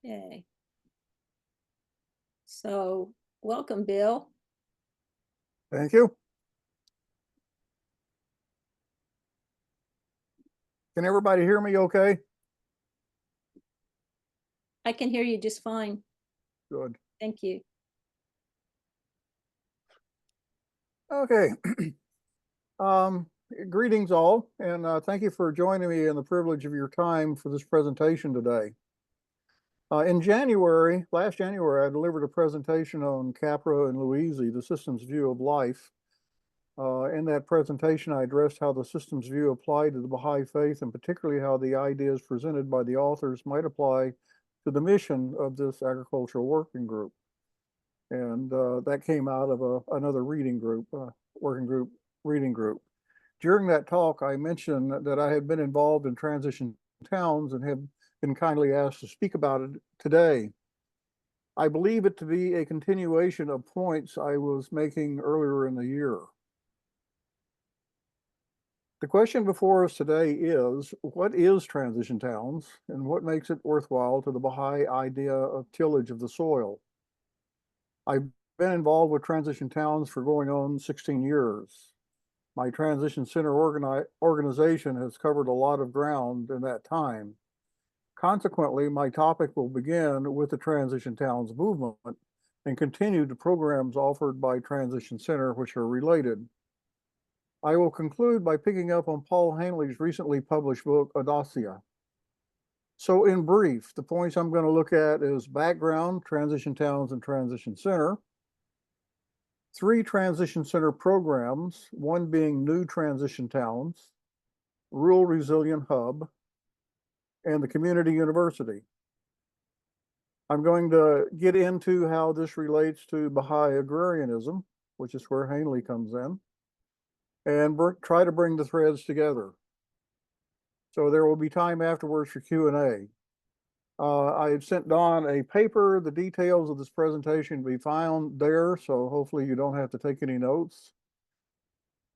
Yay. So welcome, Bill. Thank you. Can everybody hear me okay? I can hear you just fine. Good. Thank you. Okay. Um, Greetings all, and thank you for joining me in the privilege of your time for this presentation today. In January, last January, I delivered a presentation on Capra and Louisi, the systems view of life. In that presentation, I addressed how the systems view applied to the Baha'i faith, and particularly how the ideas presented by the authors might apply to the mission of this agricultural working group. And that came out of another reading group, working group, reading group. During that talk, I mentioned that I had been involved in transition towns and have been kindly asked to speak about it today. I believe it to be a continuation of points I was making earlier in the year. The question before us today is, what is transition towns and what makes it worthwhile to the Baha'i idea of tillage of the soil? I've been involved with transition towns for going on 16 years. My transition center organization has covered a lot of ground in that time. Consequently, my topic will begin with the transition towns movement and continue to programs offered by Transition Center, which are related. I will conclude by picking up on Paul Hanley's recently published book, Audacia. So in brief, the points I'm going to look at is background, transition towns, and transition center. 3 transition center programs, one being new transition towns, rural resilient hub, and the community university. I'm going to get into how this relates to Baha'i agrarianism, which is where Hanley comes in, and try to bring the threads together. So there will be time afterwards for Q&A. I have sent Don a paper. The details of this presentation will be found there, so hopefully you don't have to take any notes.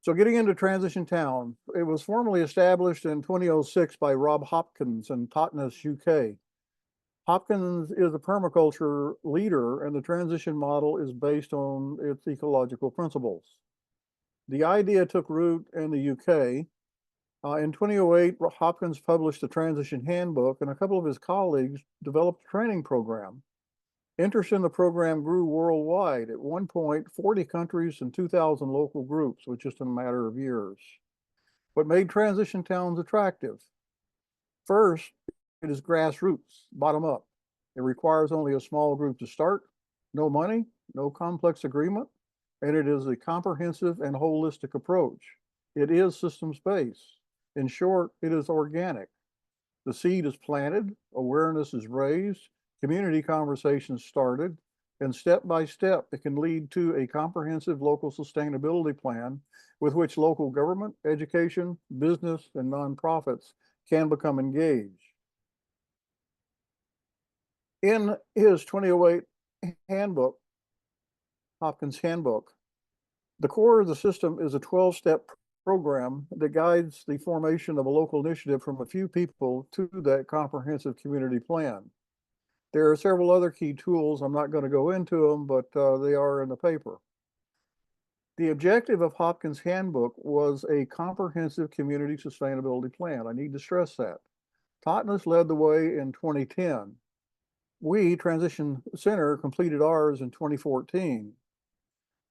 So getting into Transition Town, it was formally established in 2006 by Rob Hopkins in Totnes, UK. Hopkins is a permaculture leader, and the transition model is based on its ecological principles. The idea took root in the UK. In 2008, Hopkins published the Transition Handbook, and a couple of his colleagues developed a training program. Interest in the program grew worldwide. At one point, 40 countries and 2,000 local groups, was just in a matter of years. What made transition towns attractive? First, it is grassroots, bottom up. It requires only a small group to start, no money, no complex agreement, and it is a comprehensive and holistic approach. It is systems-based. In short, it is organic. The seed is planted, awareness is raised, community conversations started, and step by step, it can lead to a comprehensive local sustainability plan with which local government, education, business, and nonprofits can become engaged. In his 2008 handbook, Hopkins Handbook, the core of the system is a 12-step program that guides the formation of a local initiative from a few people to that comprehensive community plan. There are several other key tools. I'm not going to go into them, but they are in the paper. The objective of Hopkins Handbook was a comprehensive community sustainability plan. I need to stress that. Totnes led the way in 2010. We, Transition Center, completed ours in 2014.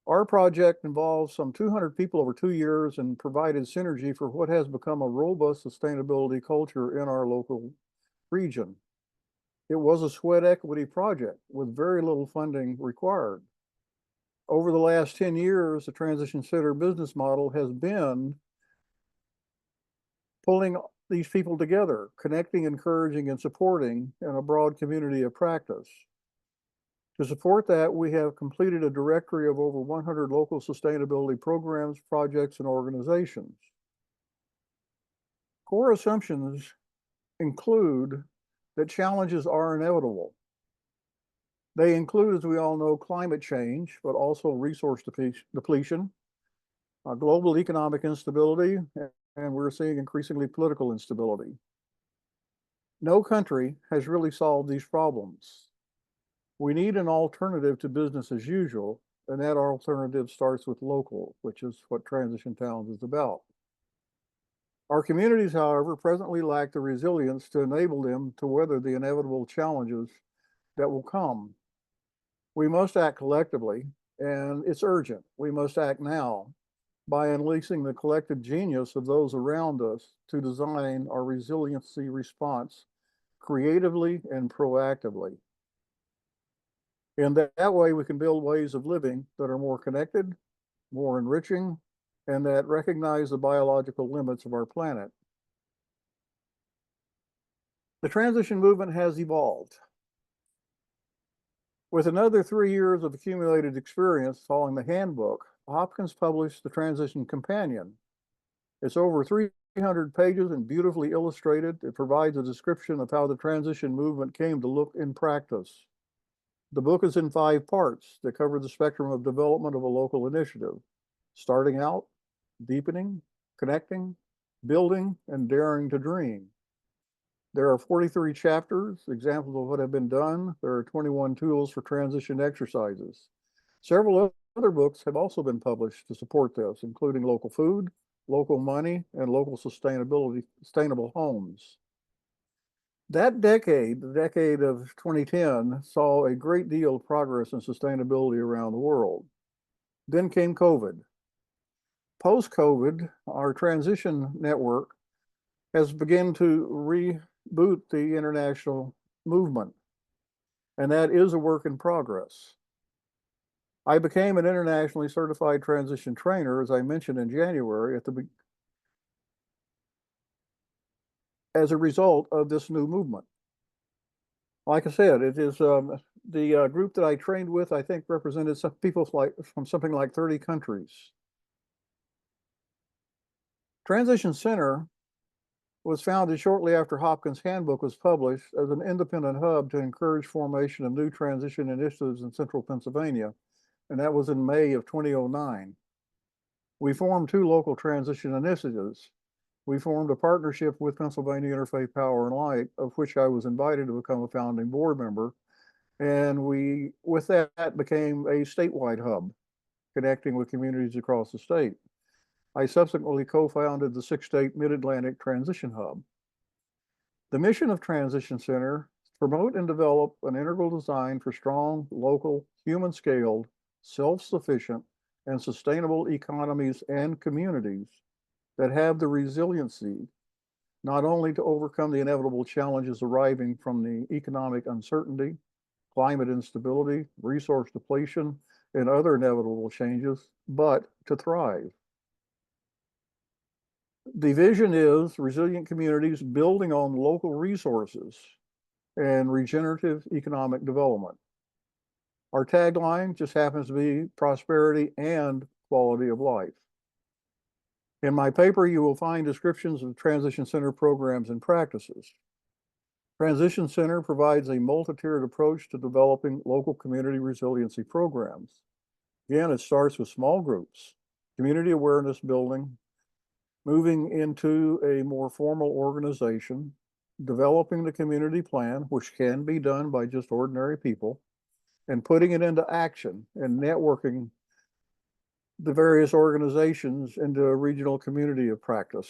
Our project involves some 200 people over 2 years and provided synergy for what has become a robust sustainability culture in our local region. It was a sweat equity project with very little funding required. Over the last 10 years, the Transition Center business model has been pulling these people together, connecting, encouraging, and supporting in a broad community of practice. To support that, we have completed a directory of over 100 local sustainability programs, projects, and organizations. Core assumptions include that challenges are inevitable. They include, as we all know, climate change, but also resource depletion, global economic instability, and we're seeing increasingly political instability. No country has really solved these problems. We need an alternative to business as usual, and that alternative starts with local, which is what Transition Towns is about. Our communities, however, presently lack the resilience to enable them to weather the inevitable challenges that will come. We must act collectively, and it's urgent. We must act now by unleashing the collective genius of those around us to design our resiliency response creatively and proactively. In that way, we can build ways of living that are more connected, more enriching, and that recognize the biological limits of our planet. The transition movement has evolved. With another 3 years of accumulated experience following the handbook, Hopkins published the Transition Companion. It's over 300 pages and beautifully illustrated. It provides a description of how the transition movement came to look in practice. The book is in 5 parts that cover the spectrum of development of a local initiative, starting out, deepening, connecting, building, and daring to dream. There are 43 chapters, examples of what have been done. There are 21 tools for transition exercises. Several other books have also been published to support this, including Local Food, Local Money, and Local Sustainable Homes. That decade, the decade of 2010, saw a great deal of progress in sustainability around the world. Then came COVID. Post-COVID, our transition network has begun to reboot the international movement, and that is a work in progress. I became an internationally certified transition trainer, as I mentioned in January, as a result of this new movement. Like I said, it is the group that I trained with, I think, represented some people from something like 30 countries. Transition Center was founded shortly after Hopkins' handbook was published as an independent hub to encourage formation of new transition initiatives in central Pennsylvania, and that was in May of 2009. We formed 2 local transition initiatives. We formed a partnership with Pennsylvania Interfaith Power and Light, of which I was invited to become a founding board member, and we, with that, became a statewide hub, connecting with communities across the state. I subsequently co-founded the 6-state Mid-Atlantic Transition Hub. The mission of Transition Center is to promote and develop an integral design for strong, local, human-scaled, self-sufficient, and sustainable economies and communities that have the resiliency not only to overcome the inevitable challenges arising from the economic uncertainty, climate instability, resource depletion, and other inevitable changes, but to thrive. The vision is resilient communities building on local resources and regenerative economic development. Our tagline just happens to be prosperity and quality of life. In my paper, you will find descriptions of Transition Center programs and practices. Transition Center provides a multi-tiered approach to developing local community resiliency programs. Again, it starts with small groups, community awareness building, moving into a more formal organization, developing the community plan, which can be done by just ordinary people, and putting it into action and networking the various organizations into a regional community of practice.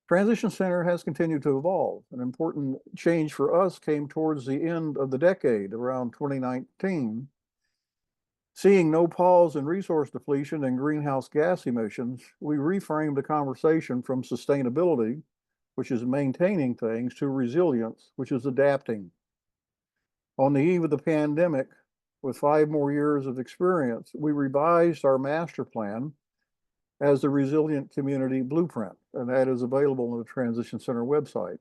Transition Center has continued to evolve. An important change for us came towards the end of the decade, around 2019. Seeing no pause in resource depletion and greenhouse gas emissions, we reframed the conversation from sustainability, which is maintaining things, to resilience, which is adapting. On the eve of the pandemic, with 5 more years of experience, we revised our master plan as the Resilient Community Blueprint, and that is available on the Transition Center website.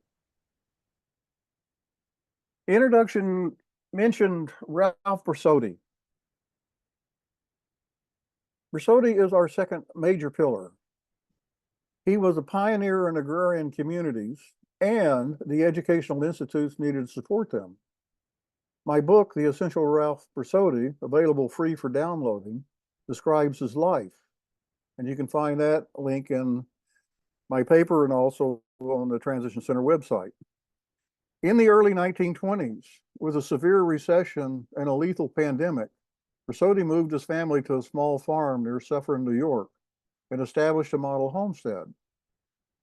Introduction mentioned Ralph Borsodi. Borsodi is our second major pillar. He was a pioneer in agrarian communities, and the educational institutes needed to support them. My book, The Essential Ralph Borsodi, available free for downloading, describes his life. And you can find that link in my paper, and also on the Transition Center website. In the early 1920s, with a severe recession and a lethal pandemic, Borsodi moved his family to a small farm near Suffern, New York, and established a model homestead.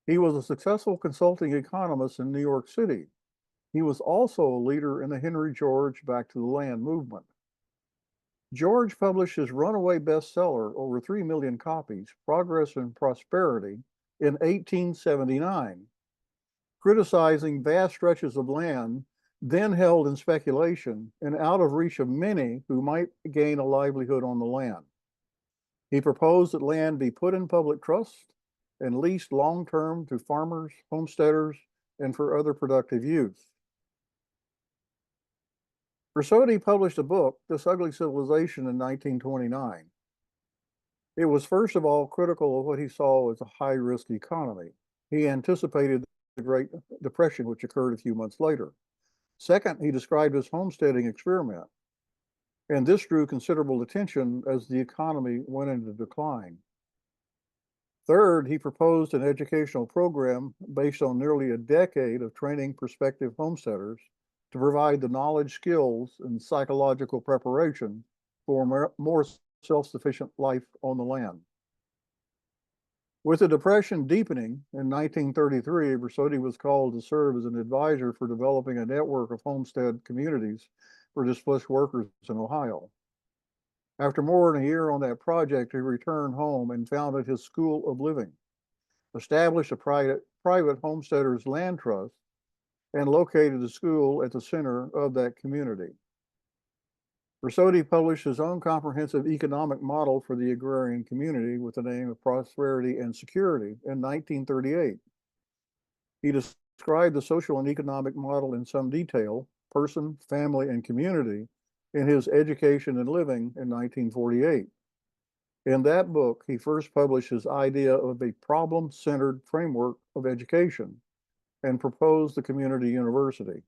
He was a successful consulting economist in New York City. He was also a leader in the Henry George Back to the Land movement. George published his runaway bestseller, over 3 million copies, Progress and Prosperity, in 1879, criticizing vast stretches of land then held in speculation and out of reach of many who might gain a livelihood on the land. He proposed that land be put in public trust and leased long-term to farmers, homesteaders, and for other productive use. Borsodi published a book, This Ugly Civilization, in 1929. It was first of all critical of what he saw as a high-risk economy. He anticipated the Great Depression, which occurred a few months later. Second, he described his homesteading experiment, and this drew considerable attention as the economy went into decline. Third, he proposed an educational program based on nearly a decade of training prospective homesteaders to provide the knowledge, skills, and psychological preparation for a more self-sufficient life on the land. With the Depression deepening in 1933, Borsodi was called to serve as an advisor for developing a network of homestead communities for displaced workers in Ohio. After more than a year on that project, he returned home and founded his School of Living, established a private homesteaders land trust, and located the school at the center of that community. Borsodi published his own comprehensive economic model for the agrarian community with the name of Prosperity and Security in 1938. He described the social and economic model in some detail, person, family, and community, in his Education and Living in 1948. In that book, he first published his idea of a problem-centered framework of education and proposed the community university.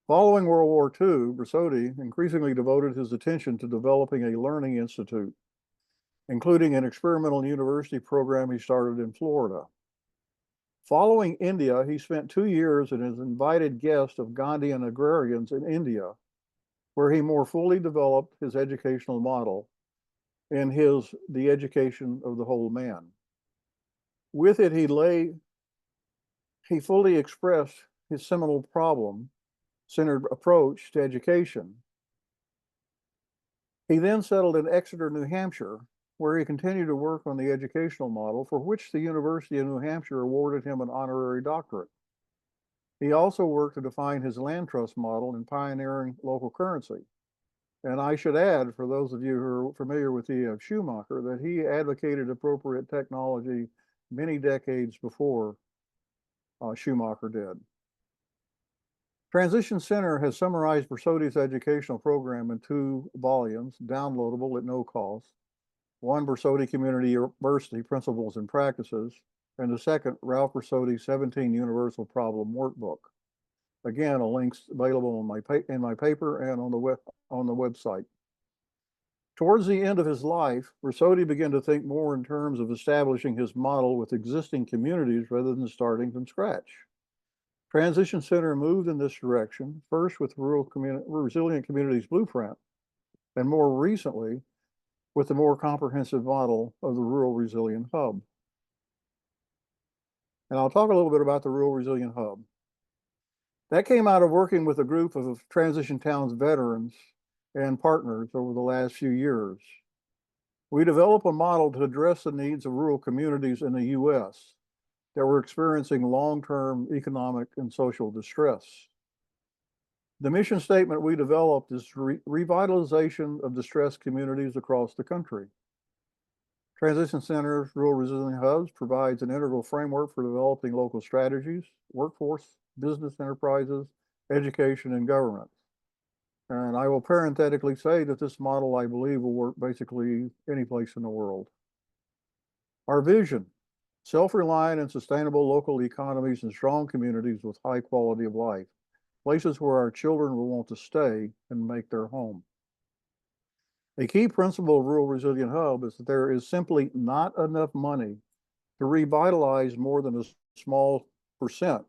Following World War II, Borsodi increasingly devoted his attention to developing a learning institute, including an experimental university program he started in Florida. Following India, he spent 2 years as an invited guest of Gandhian agrarians in India, where he more fully developed his educational model in The Education of the Whole Man. With it, he fully expressed his seminal problem-centered approach to education. He then settled in Exeter, New Hampshire, where he continued to work on the educational model, for which the University of New Hampshire awarded him an honorary doctorate. He also worked to define his land trust model in pioneering local currency. And I should add, for those of you who are familiar with E.F. Schumacher, that he advocated appropriate technology many decades before Schumacher did. Transition Center has summarized Borsodi's educational program in 2 volumes, downloadable at no cost. One, Borsodi Community University Principles and Practices, and the second, Ralph Borsodi 17 Universal Problem Workbook. Again, a link's available in my paper and on the website. Towards the end of his life, Borsodi began to think more in terms of establishing his model with existing communities rather than starting from scratch. Transition Center moved in this direction, first with Resilient Communities Blueprint, and more recently with the more comprehensive model of the Rural Resilient Hub. And I'll talk a little bit about the Rural Resilient Hub. That came out of working with a group of Transition Towns veterans and partners over the last few years. We developed a model to address the needs of rural communities in the U.S. that were experiencing long-term economic and social distress. The mission statement we developed is revitalization of distressed communities across the country. Transition Center's Rural Resilient Hubs provides an integral framework for developing local strategies, workforce, business enterprises, education, and government. And I will parenthetically say that this model, I believe, will work basically any place in the world. Our vision: self-reliant and sustainable local economies and strong communities with high quality of life, places where our children will want to stay and make their home. A key principle of Rural Resilient Hub is that there is simply not enough money to revitalize more than a small percent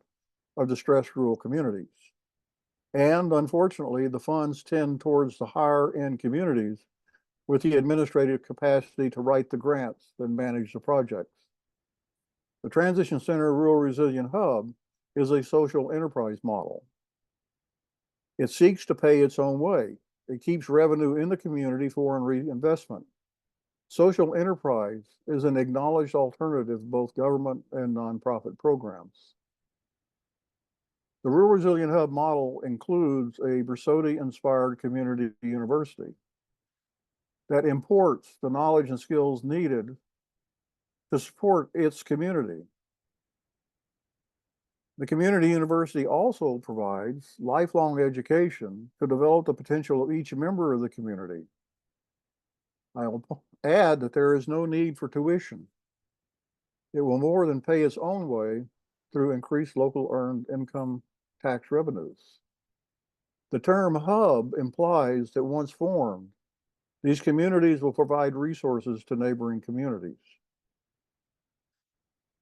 of distressed rural communities. And unfortunately, the funds tend towards the higher end communities with the administrative capacity to write the grants and manage the projects. The Transition Center Rural Resilient Hub is a social enterprise model. It seeks to pay its own way. It keeps revenue in the community for reinvestment. Social enterprise is an acknowledged alternative to both government and nonprofit programs. The Rural Resilient Hub model includes a Borsodi-inspired community university that imports the knowledge and skills needed to support its community. The community university also provides lifelong education to develop the potential of each member of the community. I'll add that there is no need for tuition. It will more than pay its own way through increased local earned income tax revenues. The term hub implies that once formed, these communities will provide resources to neighboring communities.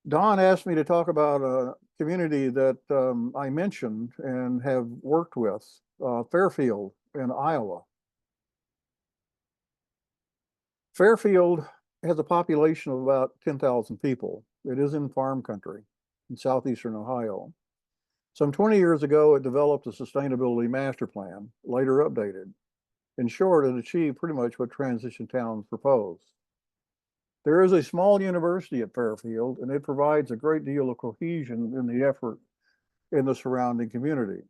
Don asked me to talk about a community that I mentioned and have worked with, Fairfield in Iowa. Fairfield has a population of about 10,000 people. It is in farm country in southeastern Ohio. Some 20 years ago, it developed a sustainability master plan, later updated. In short, it achieved pretty much what Transition Towns proposed. There is a small university at Fairfield, and it provides a great deal of cohesion in the effort in the surrounding community.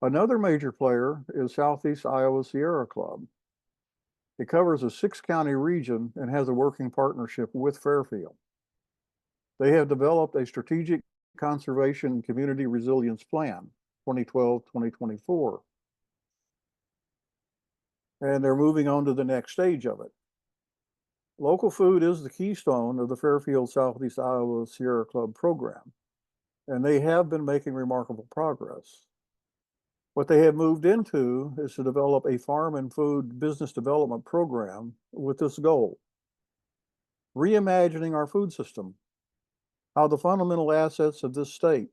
Another major player is Southeast Iowa Sierra Club. It covers a 6-county region and has a working partnership with Fairfield. They have developed a strategic conservation and community resilience plan, 2012-2024. And they're moving on to the next stage of it. Local food is the keystone of the Fairfield Southeast Iowa Sierra Club program, and they have been making remarkable progress. What they have moved into is to develop a farm and food business development program with this goal: reimagining our food system, how the fundamental assets of this state,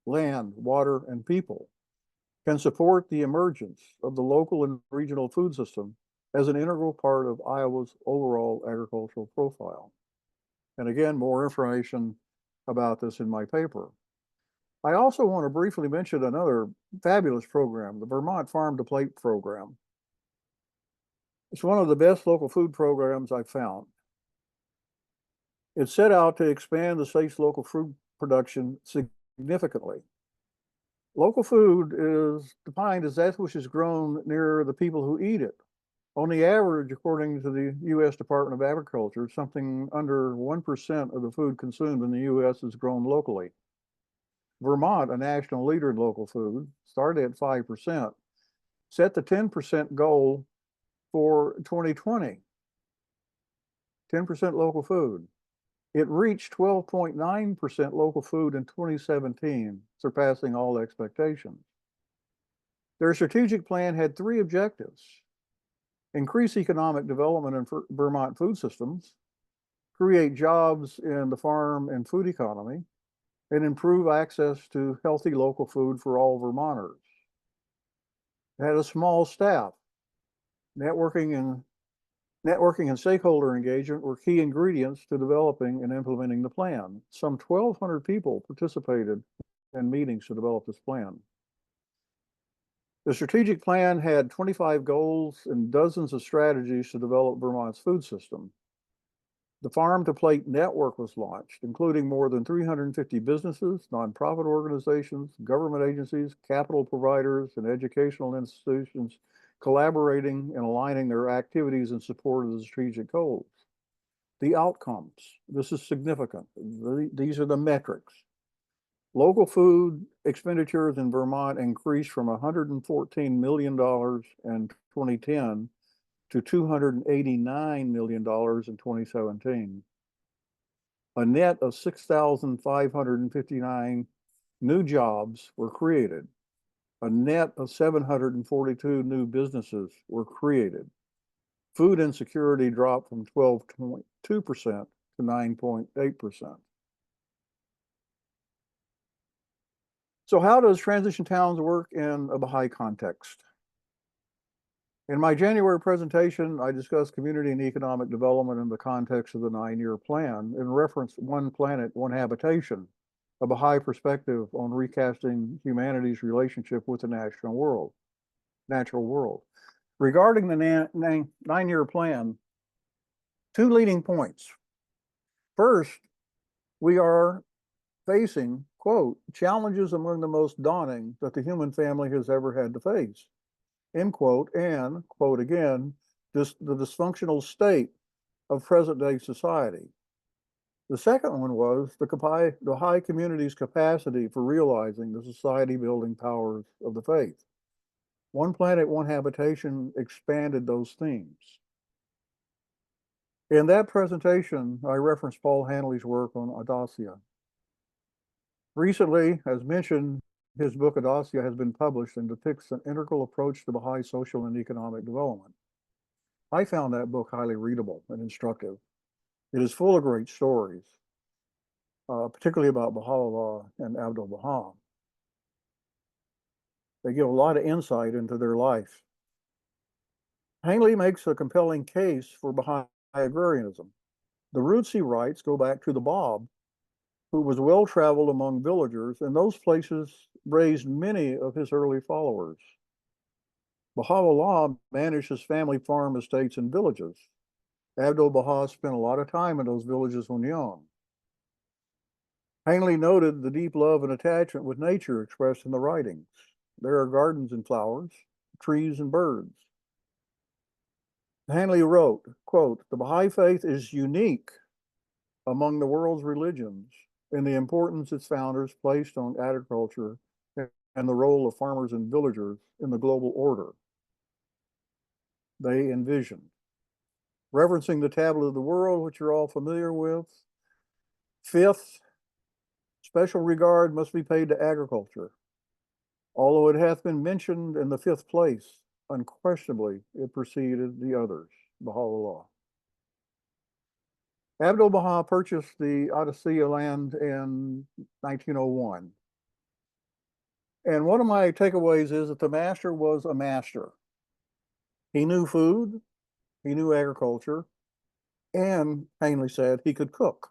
land, water, and people, can support the emergence of the local and regional food system as an integral part of Iowa's overall agricultural profile. And again, more information about this in my paper. I also want to briefly mention another fabulous program, the Vermont Farm-to-Plate program. It's one of the best local food programs I've found. It's set out to expand the state's local food production significantly. Local food is defined as that which is grown near the people who eat it. On the average, according to the U.S. Department of Agriculture, something under 1% of the food consumed in the U.S. is grown locally. Vermont, a national leader in local food, started at 5%, set the 10% goal for 2020. 10% local food. It reached 12.9% local food in 2017, surpassing all expectations. Their strategic plan had 3 objectives: increase economic development in Vermont food systems, create jobs in the farm and food economy, and improve access to healthy local food for all Vermonters. It had a small staff. Networking and stakeholder engagement were key ingredients to developing and implementing the plan. Some 1,200 people participated in meetings to develop this plan. The strategic plan had 25 goals and dozens of strategies to develop Vermont's food system. The Farm-to-Plate network was launched, including more than 350 businesses, nonprofit organizations, government agencies, capital providers, and educational institutions collaborating and aligning their activities in support of the strategic goals. The outcomes, this is significant. These are the metrics. Local food expenditures in Vermont increased from $114 million in 2010 to $289 million in 2017. A net of 6,559 new jobs were created. A net of 742 new businesses were created. Food insecurity dropped from 12.2% to 9.8%. So how does transition towns work in a Baha'i context? In my January presentation, I discussed community and economic development in the context of the 9-year plan and referenced One Planet, One Habitation, a Baha'i perspective on recasting humanity's relationship with the natural world. Regarding the 9-year plan, two leading points. First, we are facing, quote, challenges among the most daunting that the human family has ever had to face, end quote, and, quote again, the dysfunctional state of present-day society. The second one was the Baha'i community's capacity for realizing the society-building powers of the faith. One Planet, One Habitation expanded those themes. In that presentation, I referenced Paul Hanley's work on Audacia. Recently, as mentioned, his book Audacia has been published and depicts an integral approach to Baha'i social and economic development. I found that book highly readable and instructive. It is full of great stories, particularly about Baha'u'llah and Abdu'l-Baha. They give a lot of insight into their life. Hanley makes a compelling case for Baha'i agrarianism. The roots, he writes, go back to the Bab, who was well-traveled among villagers, and those places raised many of his early followers. Baha'u'llah managed his family farm estates and villages. Abdu'l-Baha spent a lot of time in those villages when young. Hanley noted the deep love and attachment with nature expressed in the writings. There are gardens and flowers, trees and birds. Hanley wrote, quote, the Baha'i faith is unique among the world's religions in the importance its founders placed on agriculture and the role of farmers and villagers in the global order they envisioned. Referencing the Tablet of the World, which you're all familiar with. Fifth, special regard must be paid to agriculture. Although it hath been mentioned in the 5th place, unquestionably it preceded the others, Baha'u'llah. Abdu'l-Baha purchased the Audacia land in 1901. And one of my takeaways is that the master was a master. He knew food, he knew agriculture, and Hanley said he could cook.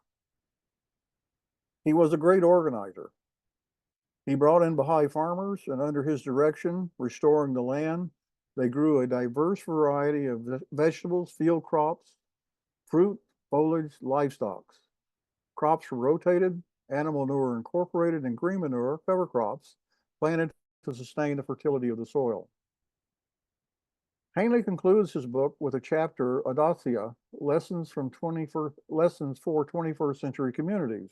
He was a great organizer. He brought in Baha'i farmers, and under his direction, restoring the land, they grew a diverse variety of vegetables, field crops, fruit, foliage, livestock. Crops were rotated, animal manure incorporated, and green manure, cover crops, planted to sustain the fertility of the soil. Hanley concludes his book with a chapter, Audacia, Lessons for 21st Century Communities.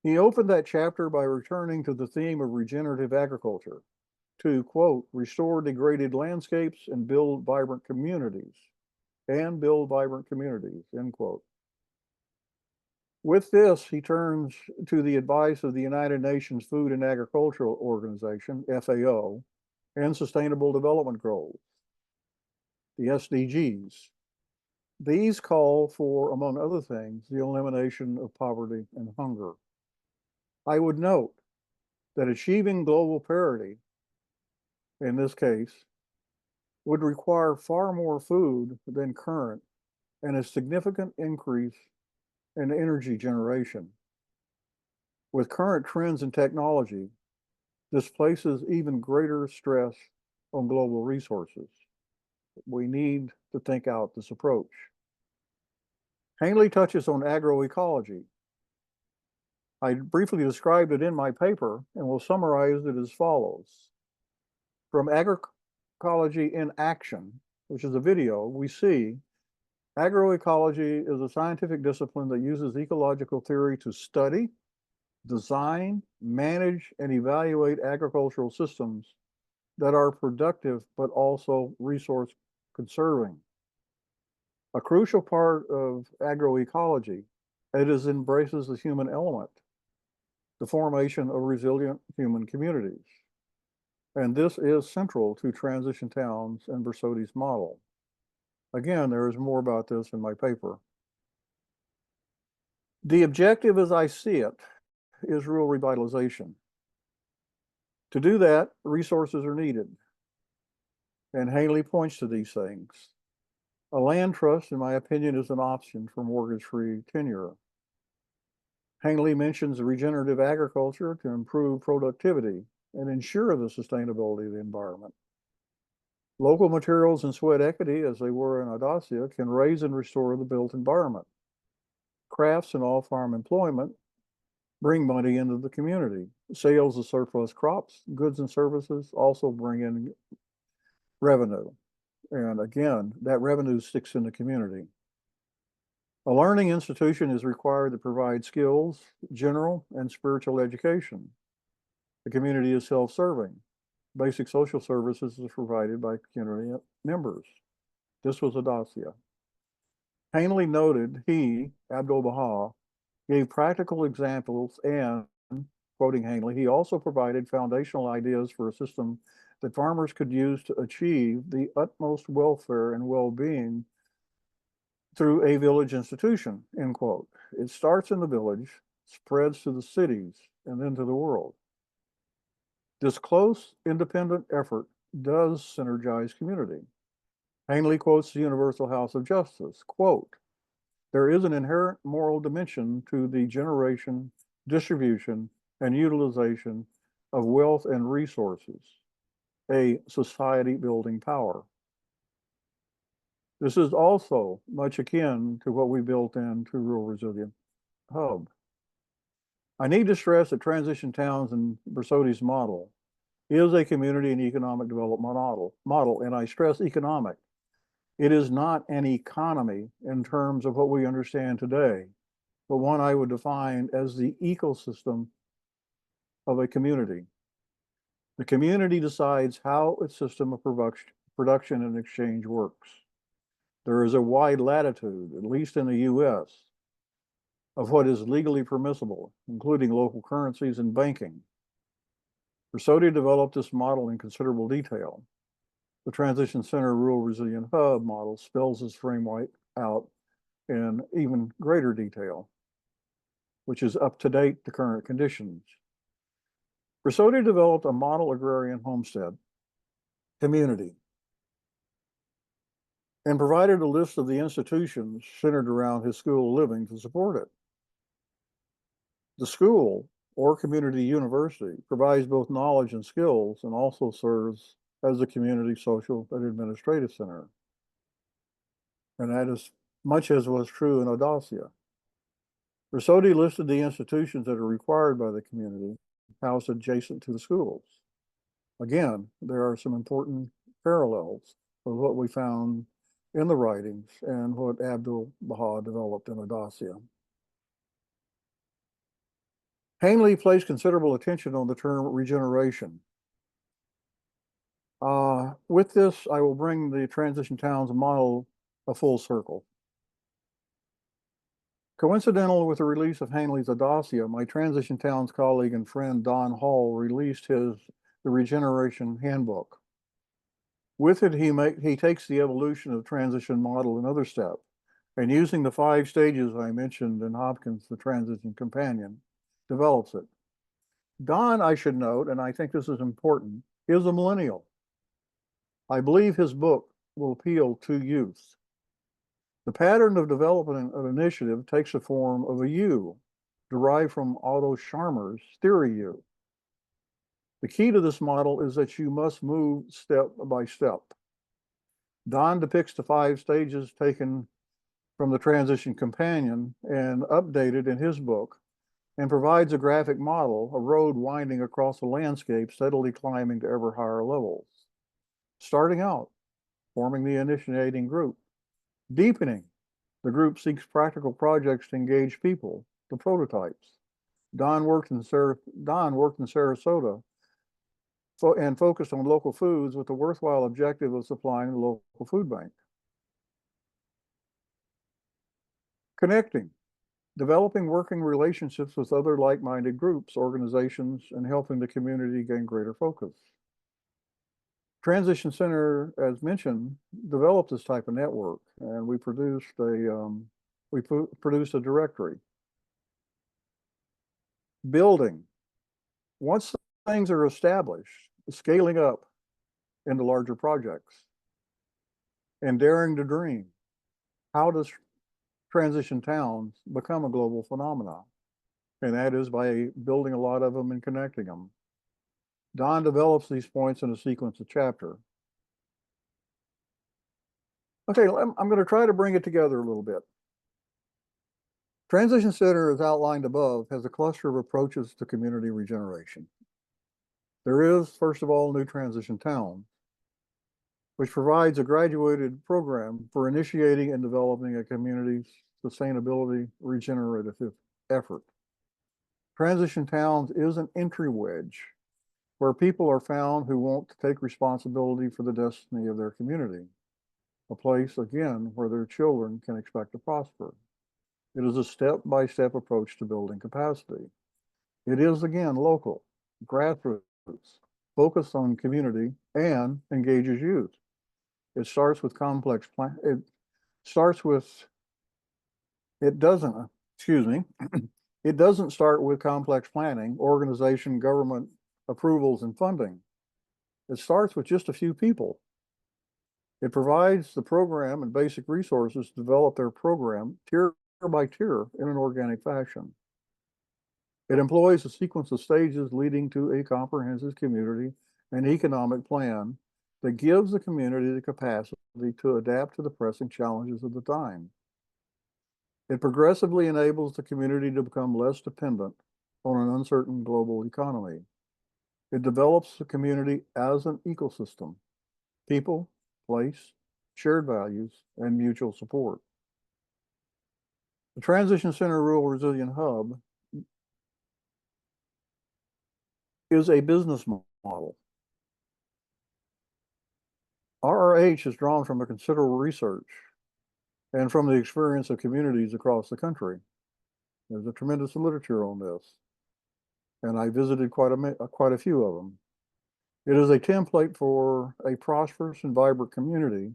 He opened that chapter by returning to the theme of regenerative agriculture to, quote, restore degraded landscapes and build vibrant communities, end quote. With this, he turns to the advice of the United Nations Food and Agricultural Organization, FAO, and Sustainable Development Goals, the SDGs. These call for, among other things, the elimination of poverty and hunger. I would note that achieving global parity, in this case, would require far more food than current and a significant increase in energy generation. With current trends in technology, this places even greater stress on global resources. We need to think out this approach. Hanley touches on agroecology. I briefly described it in my paper and will summarize it as follows. From Agroecology in Action, which is a video, we see agroecology is a scientific discipline that uses ecological theory to study, design, manage, and evaluate agricultural systems that are productive but also resource conserving. A crucial part of agroecology, it embraces the human element, the formation of resilient human communities. And this is central to Transition Towns and Borsodi's model. Again, there is more about this in my paper. The objective, as I see it, is rural revitalization. To do that, resources are needed. And Haley points to these things. A land trust, in my opinion, is an option for mortgage-free tenure. Hangley mentions regenerative agriculture to improve productivity and ensure the sustainability of the environment. Local materials and sweat equity, as they were in Audacia, can raise and restore the built environment. Crafts and all-farm employment bring money into the community. Sales of surplus crops, goods, and services also bring in revenue. And again, that revenue sticks in the community. A learning institution is required to provide skills, general and spiritual education. The community is self-serving. Basic social services is provided by community members. This was Audacia. Hanley noted he, Abdu'l-Baha, gave practical examples and, quoting Hanley, he also provided foundational ideas for a system that farmers could use to achieve the utmost welfare and well-being through a village institution, end quote. It starts in the village, spreads to the cities, and then to the world. This close, independent effort does synergize community. Hanley quotes the Universal House of Justice, quote, there is an inherent moral dimension to the generation, distribution, and utilization of wealth and resources, a society-building power. This is also much akin to what we built into Rural Resilient Hub. I need to stress that Transition Towns and Borsodi's model is a community and economic development model, and I stress economic. It is not an economy in terms of what we understand today, but one I would define as the ecosystem of a community. The community decides how its system of production and exchange works. There is a wide latitude, at least in the US, of what is legally permissible, including local currencies and banking. Borsodi developed this model in considerable detail. The Transition Center Rural Resilient Hub model spells this framework out in even greater detail, which is up to date to current conditions. Borsodi developed a model agrarian homestead community and provided a list of the institutions centered around his school of living to support it. The school, or community university, provides both knowledge and skills and also serves as a community social and administrative center. And that is much as was true in Audacia. Borsodi listed the institutions that are required by the community, housed adjacent to the schools. Again, there are some important parallels of what we found in the writings and what Abdu'l-Baha developed in Audacia. Hanley placed considerable attention on the term regeneration. With this, I will bring the Transition Towns model a full circle. Coincidental with the release of Hanley's Audacia, my Transition Towns colleague and friend Don Hall released The Regeneration Handbook. With it, he takes the evolution of the transition model another step, and using the 5 stages I mentioned in Hopkins' The Transition Companion, develops it. Don, I should note, and I think this is important, is a millennial. I believe his book will appeal to youth. The pattern of development of initiative takes the form of a U, derived from Otto Scharmer's theory U. The key to this model is that you must move step by step. Don depicts the 5 stages taken from the Transition Companion and updated in his book, and provides a graphic model, a road winding across the landscape, steadily climbing to ever higher levels. Starting out, forming the initiating group. Deepening, the group seeks practical projects to engage people, the prototypes. Don worked in Sarasota and focused on local foods with the worthwhile objective of supplying the local food bank. Connecting, developing working relationships with other like-minded groups, organizations, and helping the community gain greater focus. Transition Center, as mentioned, developed this type of network, and we produced a directory. Building. Once things are established, scaling up into larger projects and daring to dream. How does transition towns become a global phenomenon? And that is by building a lot of them and connecting them. Don develops these points in a sequence of chapter. Okay, I'm going to try to bring it together a little bit. Transition Center, as outlined above, has a cluster of approaches to community regeneration. There is, first of all, New Transition Town, which provides a graduated program for initiating and developing a community's sustainability regenerative effort. Transition Towns is an entry wedge where people are found who want to take responsibility for the destiny of their community, a place, again, where their children can expect to prosper. It is a step-by-step approach to building capacity. It is, again, local, grassroots, focused on community, and engages youth. It starts with complex plan. It doesn't, excuse me, it doesn't start with complex planning, organization, government approvals, and funding. It starts with just a few people. It provides the program and basic resources to develop their program tier by tier in an organic fashion. It employs a sequence of stages leading to a comprehensive community and economic plan that gives the community the capacity to adapt to the pressing challenges of the time. It progressively enables the community to become less dependent on an uncertain global economy. It develops the community as an ecosystem: people, place, shared values, and mutual support. The Transition Center Rural Resilient Hub is a business model. RRH is drawn from a considerable research and from the experience of communities across the country. There's a tremendous literature on this, and I visited quite a few of them. It is a template for a prosperous and vibrant community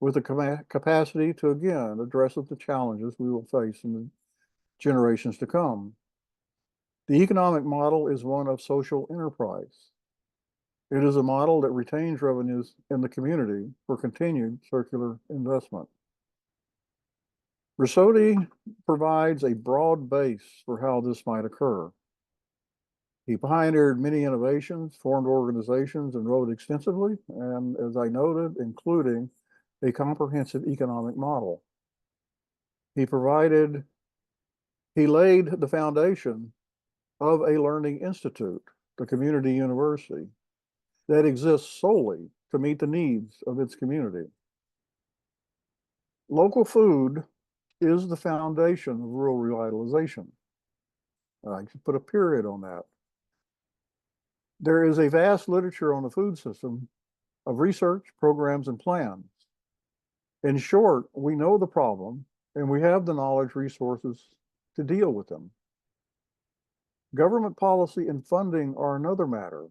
with the capacity to, again, address the challenges we will face in the generations to come. The economic model is one of social enterprise. It is a model that retains revenues in the community for continued circular investment. Borsodi provides a broad base for how this might occur. He pioneered many innovations, formed organizations, and wrote extensively, and as I noted, including a comprehensive economic model. He laid the foundation of a learning institute, the community university, that exists solely to meet the needs of its community. Local food is the foundation of rural revitalization. I can put a period on that. There is a vast literature on the food system of research, programs, and plans. In short, we know the problem and we have the knowledge resources to deal with them. Government policy and funding are another matter,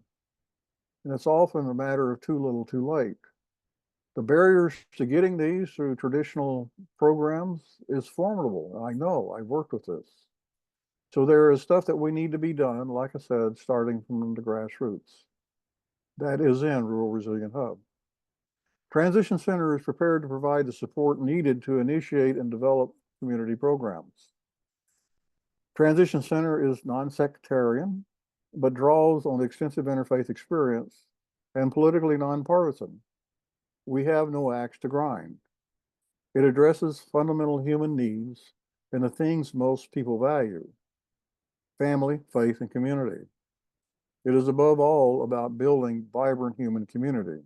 and it's often a matter of too little too late. The barriers to getting these through traditional programs is formidable. I know, I've worked with this. So there is stuff that we need to be done, like I said, starting from the grassroots. That is in Rural Resilient Hub. Transition Center is prepared to provide the support needed to initiate and develop community programs. Transition Center is non-sectarian, but draws on extensive interfaith experience and politically nonpartisan. We have no axe to grind. It addresses fundamental human needs and the things most people value: family, faith, and community. It is above all about building vibrant human community.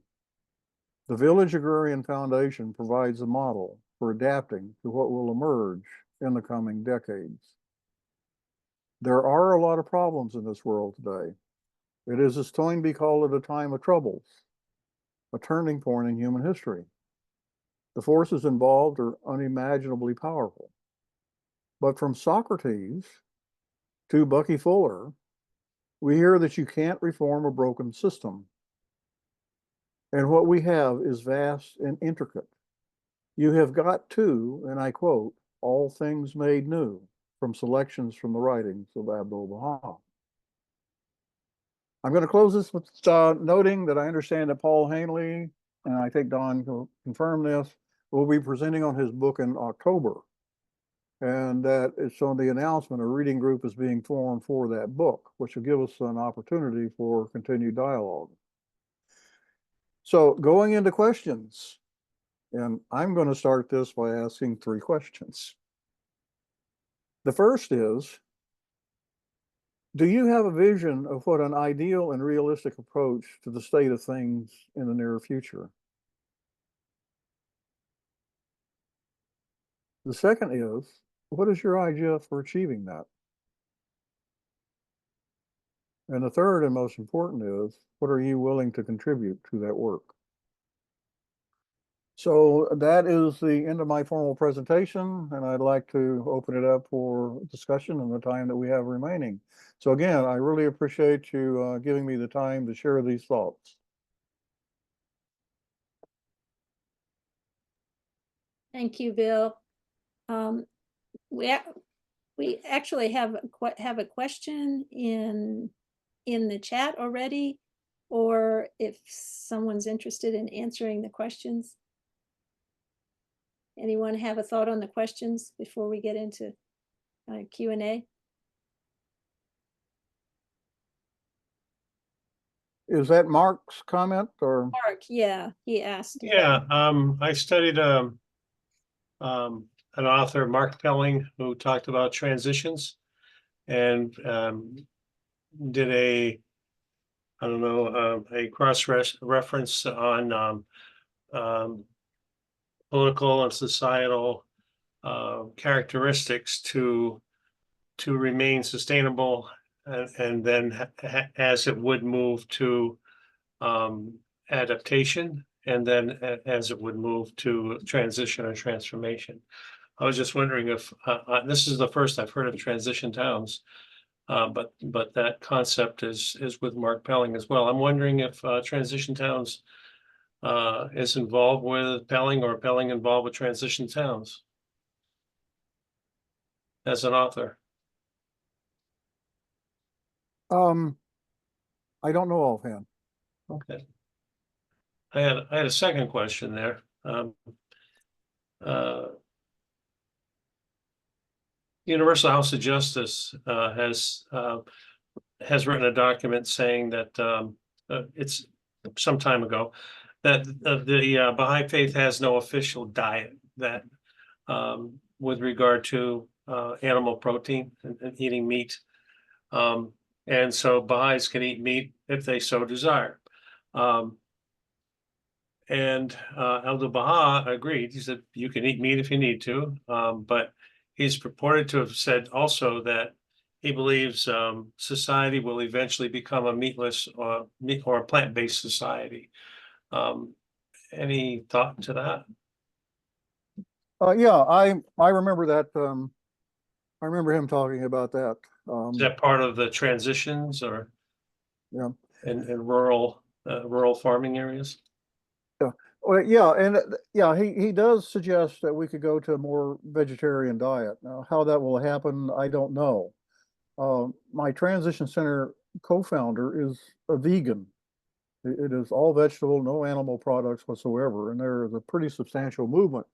The Village Agrarian Foundation provides a model for adapting to what will emerge in the coming decades. There are a lot of problems in this world today. It is, as Toynbee called it, a time of troubles, a turning point in human history. The forces involved are unimaginably powerful. But from Socrates to Bucky Fuller, we hear that you can't reform a broken system. And what we have is vast and intricate. You have got to, and I quote, all things made new, from selections from the writings of Abdul Baha. I'm going to close this with noting that I understand that Paul Hanley, and I think Don will confirm this, will be presenting on his book in October. And that it's on the announcement, a reading group is being formed for that book, which will give us an opportunity for continued dialogue. So going into questions, and I'm going to start this by asking 3 questions. The first is, do you have a vision of what an ideal and realistic approach to the state of things in the near future? The second is, what is your idea for achieving that? And the third and most important is, what are you willing to contribute to that work? So that is the end of my formal presentation, and I'd like to open it up for discussion in the time that we have remaining. So again, I really appreciate you giving me the time to share these thoughts. Thank you, Bill. We actually have a question in the chat already, or if someone's interested in answering the questions. Anyone have a thought on the questions before we get into Q&A? Is that Mark's comment or? Mark, yeah, he asked. Yeah, I studied an author, Mark Pelling, who talked about transitions and did a cross reference on political and societal characteristics to remain sustainable, and then as it would move to adaptation, and then as it would move to transition or transformation. I was just wondering if this is the first I've heard of transition towns, but that concept is with Mark Pelling as well. I'm wondering if transition towns is involved with Pelling, or Pelling involved with transition towns as an author. I don't know offhand. Okay. I had a second question there. Universal House of Justice has written a document saying that it's some time ago that the Baha'i faith has no official diet that with regard to animal protein and eating meat. And so Baha'is can eat meat if they so desire. And Elder Baha agreed. He said, you can eat meat if you need to, but he's purported to have said also that he believes society will eventually become a meatless or a plant-based society. Any thought to that? Yeah, I remember that. I remember him talking about that. Is that part of the transitions, or yeah, in rural farming areas? Well, yeah, and yeah, he does suggest that we could go to a more vegetarian diet. Now, how that will happen, I don't know. My transition center co-founder is a vegan. It is all vegetable, no animal products whatsoever, and there is a pretty substantial movement.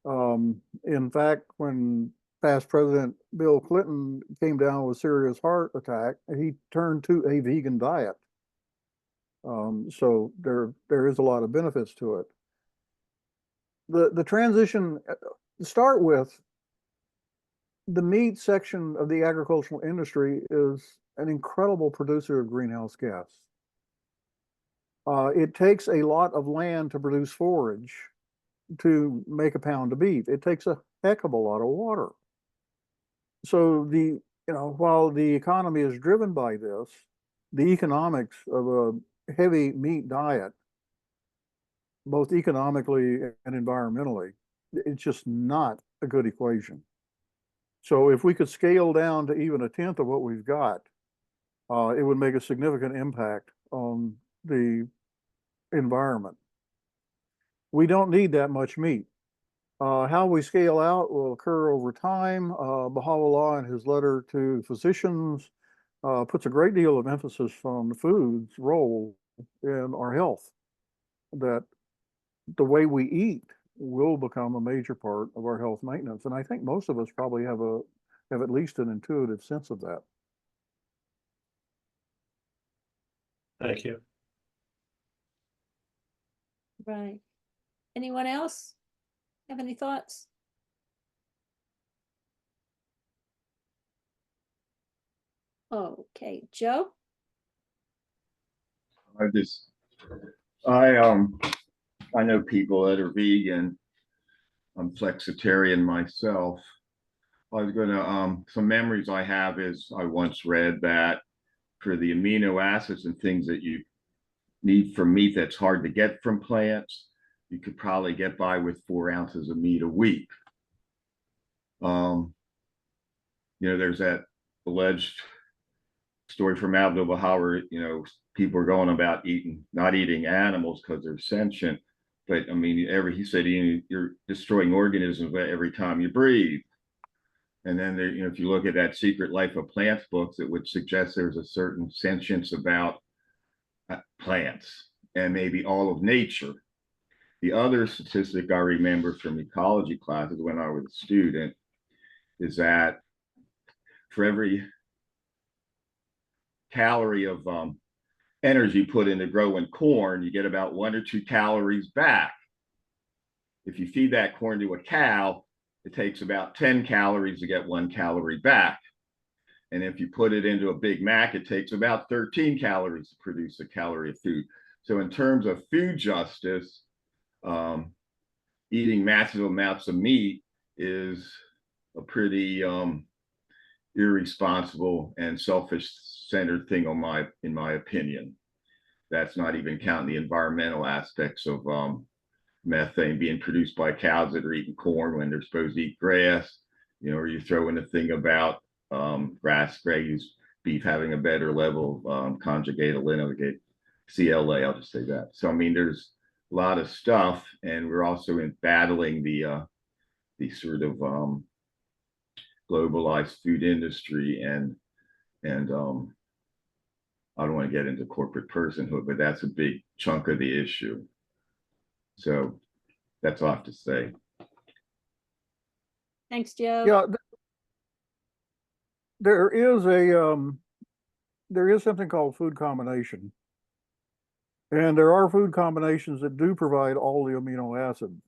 In fact, when past President Bill Clinton came down with serious heart attack, he turned to a vegan diet. So there is a lot of benefits to it. The transition, to start with, the meat section of the agricultural industry is an incredible producer of greenhouse gas. It takes a lot of land to produce forage to make a pound of beef. It takes a heck of a lot of water. So while the economy is driven by this, the economics of a heavy meat diet, both economically and environmentally, it's just not a good equation. So if we could scale down to even a tenth of what we've got, it would make a significant impact on the environment. We don't need that much meat. How we scale out will occur over time. Baha'u'llah, in his letter to physicians, puts a great deal of emphasis on the food's role in our health, that the way we eat will become a major part of our health maintenance. And I think most of us probably have at least an intuitive sense of that. Thank you. Right. Anyone else have any thoughts? Okay, Joe? I just, I know people that are vegan. I'm flexitarian myself. I was gonna, some memories I have is I once read that for the amino acids and things that you need from meat that's hard to get from plants, you could probably get by with 4 ounces of meat a week. There's that alleged story from Abdul Baha where, people are going about not eating animals because they're sentient. But I mean, he said you're destroying organisms every time you breathe. And then there, if you look at that Secret Life of Plants books, it would suggest there's a certain sentience about plants and maybe all of nature. The other statistic I remember from ecology classes when I was a student is that for every calorie of energy put into growing corn, you get about 1 or 2 calories back. If you feed that corn to a cow, it takes about 10 calories to get 1 calorie back. And if you put it into a Big Mac, it takes about 13 calories to produce a calorie of food. So in terms of food justice, eating massive amounts of meat is a pretty irresponsible and selfish-centered thing in my opinion. That's not even counting the environmental aspects of methane being produced by cows that are eating corn when they're supposed to eat grass. Or you throw in the thing about grass-raised beef having a better level of conjugated lignogate CLA. I'll just say that. So I mean, there's a lot of stuff, and we're also battling the sort of globalized food industry, and I don't want to get into corporate personhood, but that's a big chunk of the issue. So that's all I have to say. Thanks, Joe. Yeah, there is something called food combination. And there are food combinations that do provide all the amino acids.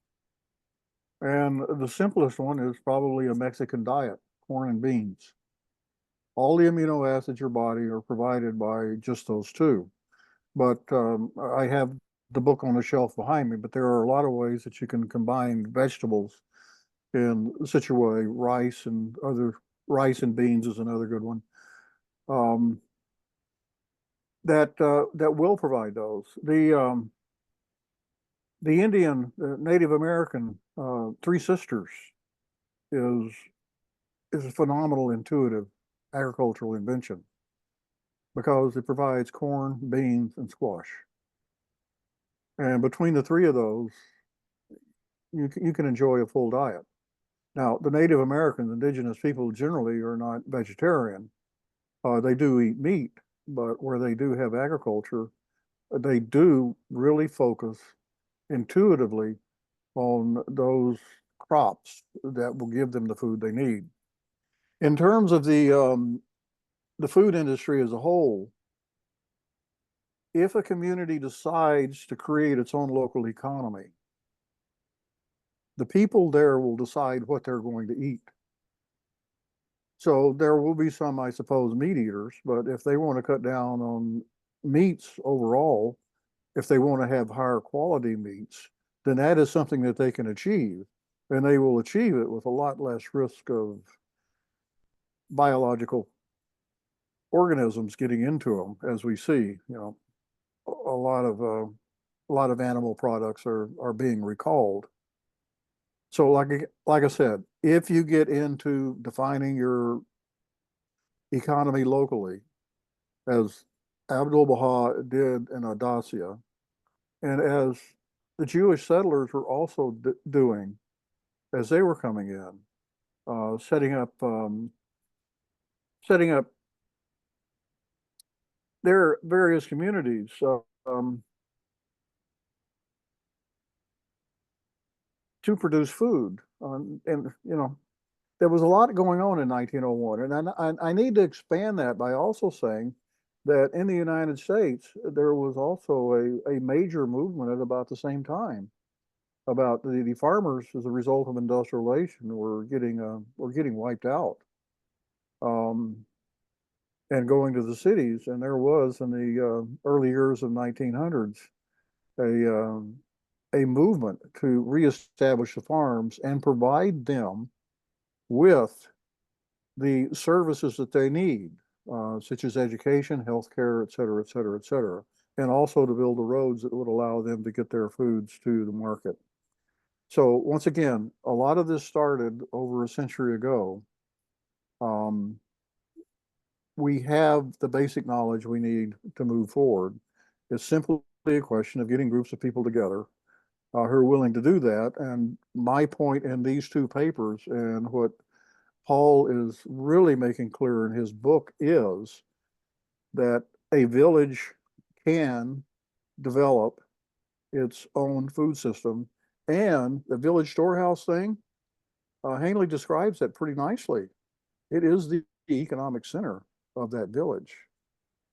And the simplest one is probably a Mexican diet, corn and beans. All the amino acids your body are provided by just those two. But I have the book on the shelf behind me, but there are a lot of ways that you can combine vegetables in such a way. Rice and beans is another good one. That will provide those. The Native American Three Sisters is a phenomenal intuitive agricultural invention because it provides corn, beans, and squash. And between the three of those, you can enjoy a full diet. Now, the Native Americans, indigenous people generally are not vegetarian. They do eat meat, but where they do have agriculture, they do really focus intuitively on those crops that will give them the food they need. In terms of the food industry as a whole, if a community decides to create its own local economy, the people there will decide what they're going to eat. So there will be some, I suppose, meat eaters, but if they want to cut down on meats overall, if they want to have higher quality meats, then that is something that they can achieve. And they will achieve it with a lot less risk of biological organisms getting into them, as we see. A lot of animal products are being recalled. So like I said, if you get into defining your economy locally, as Abdul Baha did in Audacia, and as the Jewish settlers were also doing as they were coming in, setting up there are various communities. To produce food. And, you know, there was a lot going on in 1901. And I need to expand that by also saying that in the United States, there was also a major movement at about the same time about the farmers as a result of industrialization were getting wiped out. And going to the cities. And there was in the early years of 1900s a movement to reestablish the farms and provide them with the services that they need, such as education, healthcare, et cetera, et cetera, et cetera, and also to build the roads that would allow them to get their foods to the market. So once again, a lot of this started over a century ago. We have the basic knowledge we need to move forward. It's simply a question of getting groups of people together who are willing to do that. And my point in these two papers and what Paul is really making clear in his book is that a village can develop its own food system. And the village storehouse thing, Hanley describes that pretty nicely. It is the economic center of that village.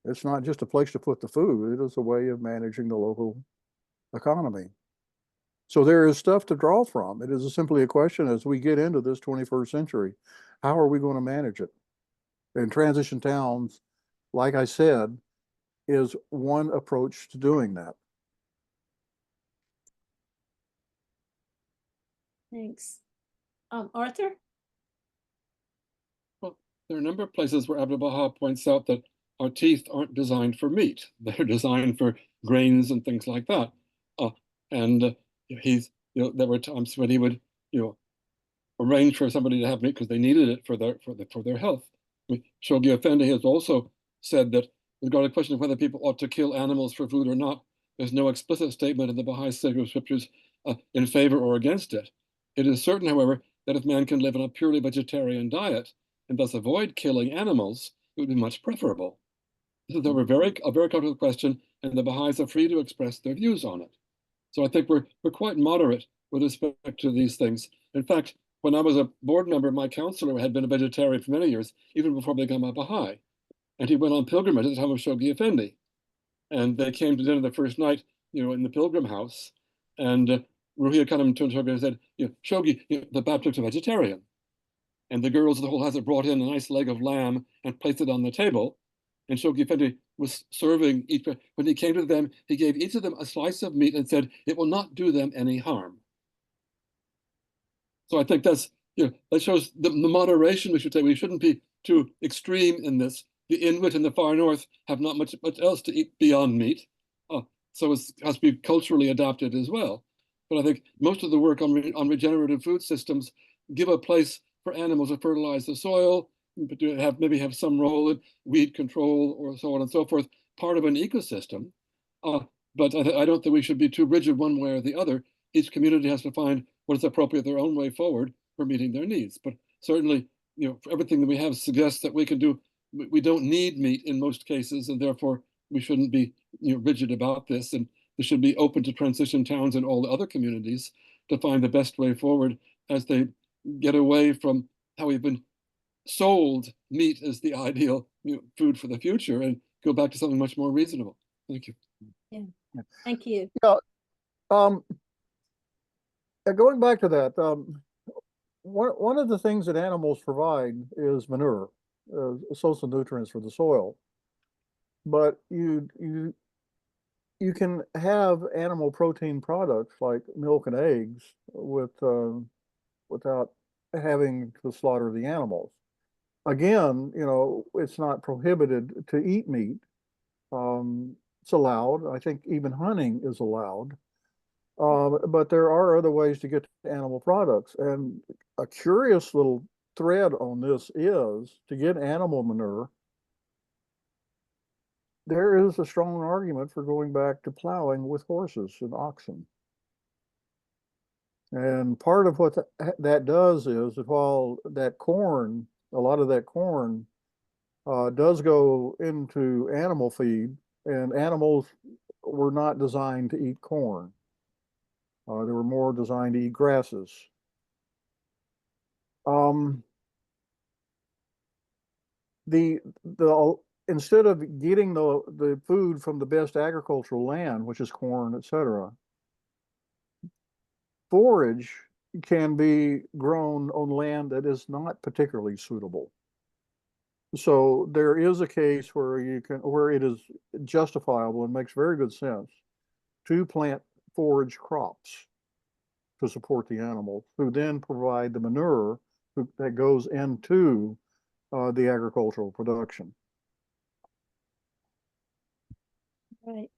It's not just a place to put the food, it is a way of managing the local economy. So there is stuff to draw from. It is simply a question as we get into this 21st century, how are we going to manage it? And transition towns, like I said, is one approach to doing that. Thanks. Arthur? Well, there are a number of places where Abdu'l-Baha points out that our teeth aren't designed for meat. They're designed for grains and things like that. There were times when he would, arrange for somebody to have meat because they needed it for their health. Shoghi Effendi has also said that regarding the question of whether people ought to kill animals for food or not, there's no explicit statement in the Baha'i sacred scriptures in favor or against it. It is certain, however, that if man can live on a purely vegetarian diet and thus avoid killing animals, it would be much preferable. This is a very complicated question, and the Baha'is are free to express their views on it. So I think we're quite moderate with respect to these things. In fact, when I was a board member, my counselor had been a vegetarian for many years, even before becoming a Baha'i. And he went on pilgrimage at the time of Shoghi Effendi. And they came to dinner the first night, in the pilgrim house. And Ruhiya Khanum turned to Shoghi and said, Shoghi, the Baptists are vegetarian. And the girls of the whole house had brought in a nice leg of lamb and placed it on the table. And Shoghi Effendi was serving each. When he came to them, he gave each of them a slice of meat and said, it will not do them any harm. So I think that's, that shows the moderation we should take. We shouldn't be too extreme in this. The Inuit in the far north have not much else to eat beyond meat. So it has to be culturally adapted as well. But I think most of the work on regenerative food systems give a place for animals to fertilize the soil, but to maybe have some role in weed control or so on and so forth, part of an ecosystem. But I don't think we should be too rigid one way or the other. Each community has to find what is appropriate their own way forward for meeting their needs. But certainly, everything that we have suggests that we can do. We don't need meat in most cases, and therefore we shouldn't be rigid about this. And we should be open to transition towns and all the other communities to find the best way forward as they get away from how we've been sold meat as the ideal food for the future and go back to something much more reasonable. Thank you. Yeah, thank you. Yeah. Going back to that, one of the things that animals provide is manure, social nutrients for the soil. But you can have animal protein products like milk and eggs without having to slaughter the animals. Again, it's not prohibited to eat meat. It's allowed. I think even hunting is allowed. But there are other ways to get to animal products. And a curious little thread on this is to get animal manure. There is a strong argument for going back to plowing with horses and oxen. And part of what that does is that while that corn, a lot of that corn does go into animal feed, and animals were not designed to eat corn. They were more designed to eat grasses. The instead of getting the food from the best agricultural land, which is corn, etc., forage can be grown on land that is not particularly suitable. So there is a case where where it is justifiable and makes very good sense to plant forage crops to support the animals, who then provide the manure that goes into the agricultural production. Right.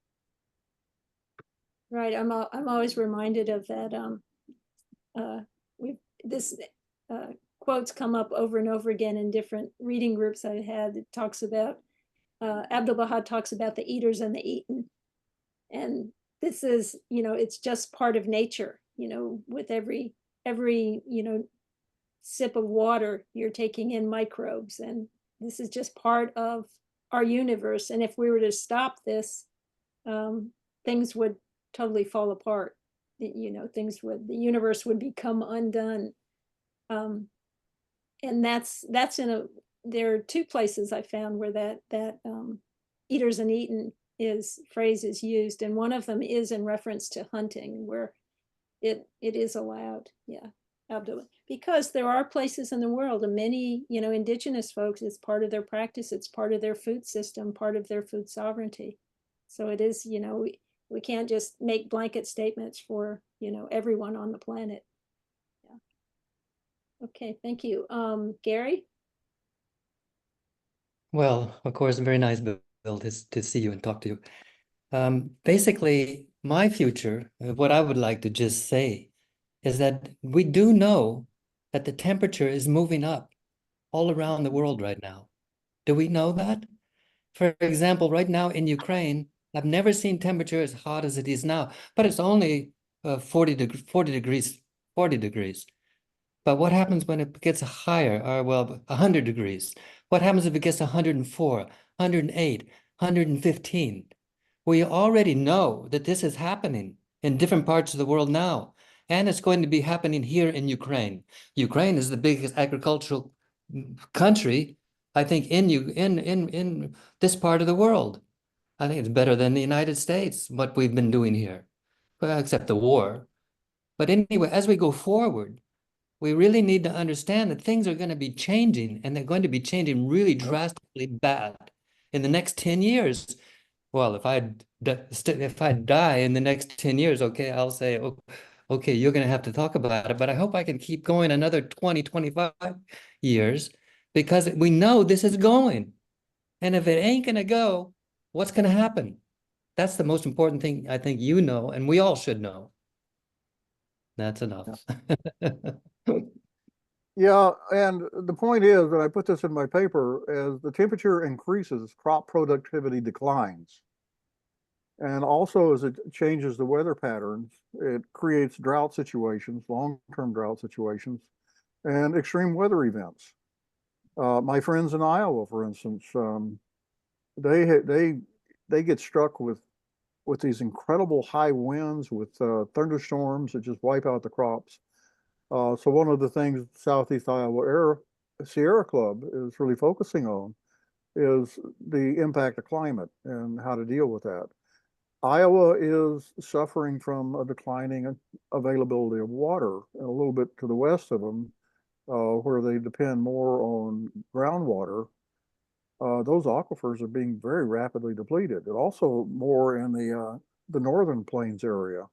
Right. I'm always reminded of that. This quotes come up over and over again in different reading groups I've had. It talks about Abdu'l-Baha talks about the eaters and the eaten, and this is, you know, it's just part of nature. You know, with every you know, sip of water, you're taking in microbes, and this is just part of our universe. And if we were to stop this, things would totally fall apart. You know, the universe would become undone. And that's there are two places I found where that eaters and eaten phrase is used, and one of them is in reference to hunting, where it is allowed. Yeah, absolutely. Because there are places in the world, and many, you know, indigenous folks, it's part of their practice, it's part of their food system, part of their food sovereignty. So it is, you know, we can't just make blanket statements for, you know, everyone on the planet. Yeah. Okay, thank you. Gary? Well, of course, very nice, Bill, to see you and talk to you. Basically, my future, what I would like to just say is that we do know that the temperature is moving up all around the world right now. Do we know that? For example, right now in Ukraine, I've never seen temperature as hot as it is now, but it's only 40 degrees. But what happens when it gets higher, or well, 100 degrees? What happens if it gets 104, 108, 115? We already know that this is happening in different parts of the world now, and it's going to be happening here in Ukraine. Ukraine is the biggest agricultural country, I think, in this part of the world. I think it's better than the United States, what we've been doing here, well, except the war. But anyway, as we go forward, we really need to understand that things are going to be changing, and they're going to be changing really drastically bad in the next 10 years. Well, if I die in the next 10 years, okay, I'll say, oh, okay, you're going to have to talk about it, but I hope I can keep going another 20, 25 years, because we know this is going. And if it ain't going to go, what's going to happen? That's the most important thing I think you know, and we all should know. That's enough. Yeah, and the point is, and I put this in my paper, as the temperature increases, crop productivity declines. And also, as it changes the weather patterns, it creates drought situations, long-term drought situations, and extreme weather events. My friends in Iowa, for instance, they get struck with these incredible high winds, with thunderstorms that just wipe out the crops. So one of the things Southeast Iowa Sierra Club is really focusing on is the impact of climate and how to deal with that. Iowa is suffering from a declining availability of water, and a little bit to the west of them, where they depend more on groundwater. Those aquifers are being very rapidly depleted, and also more in the northern plains area.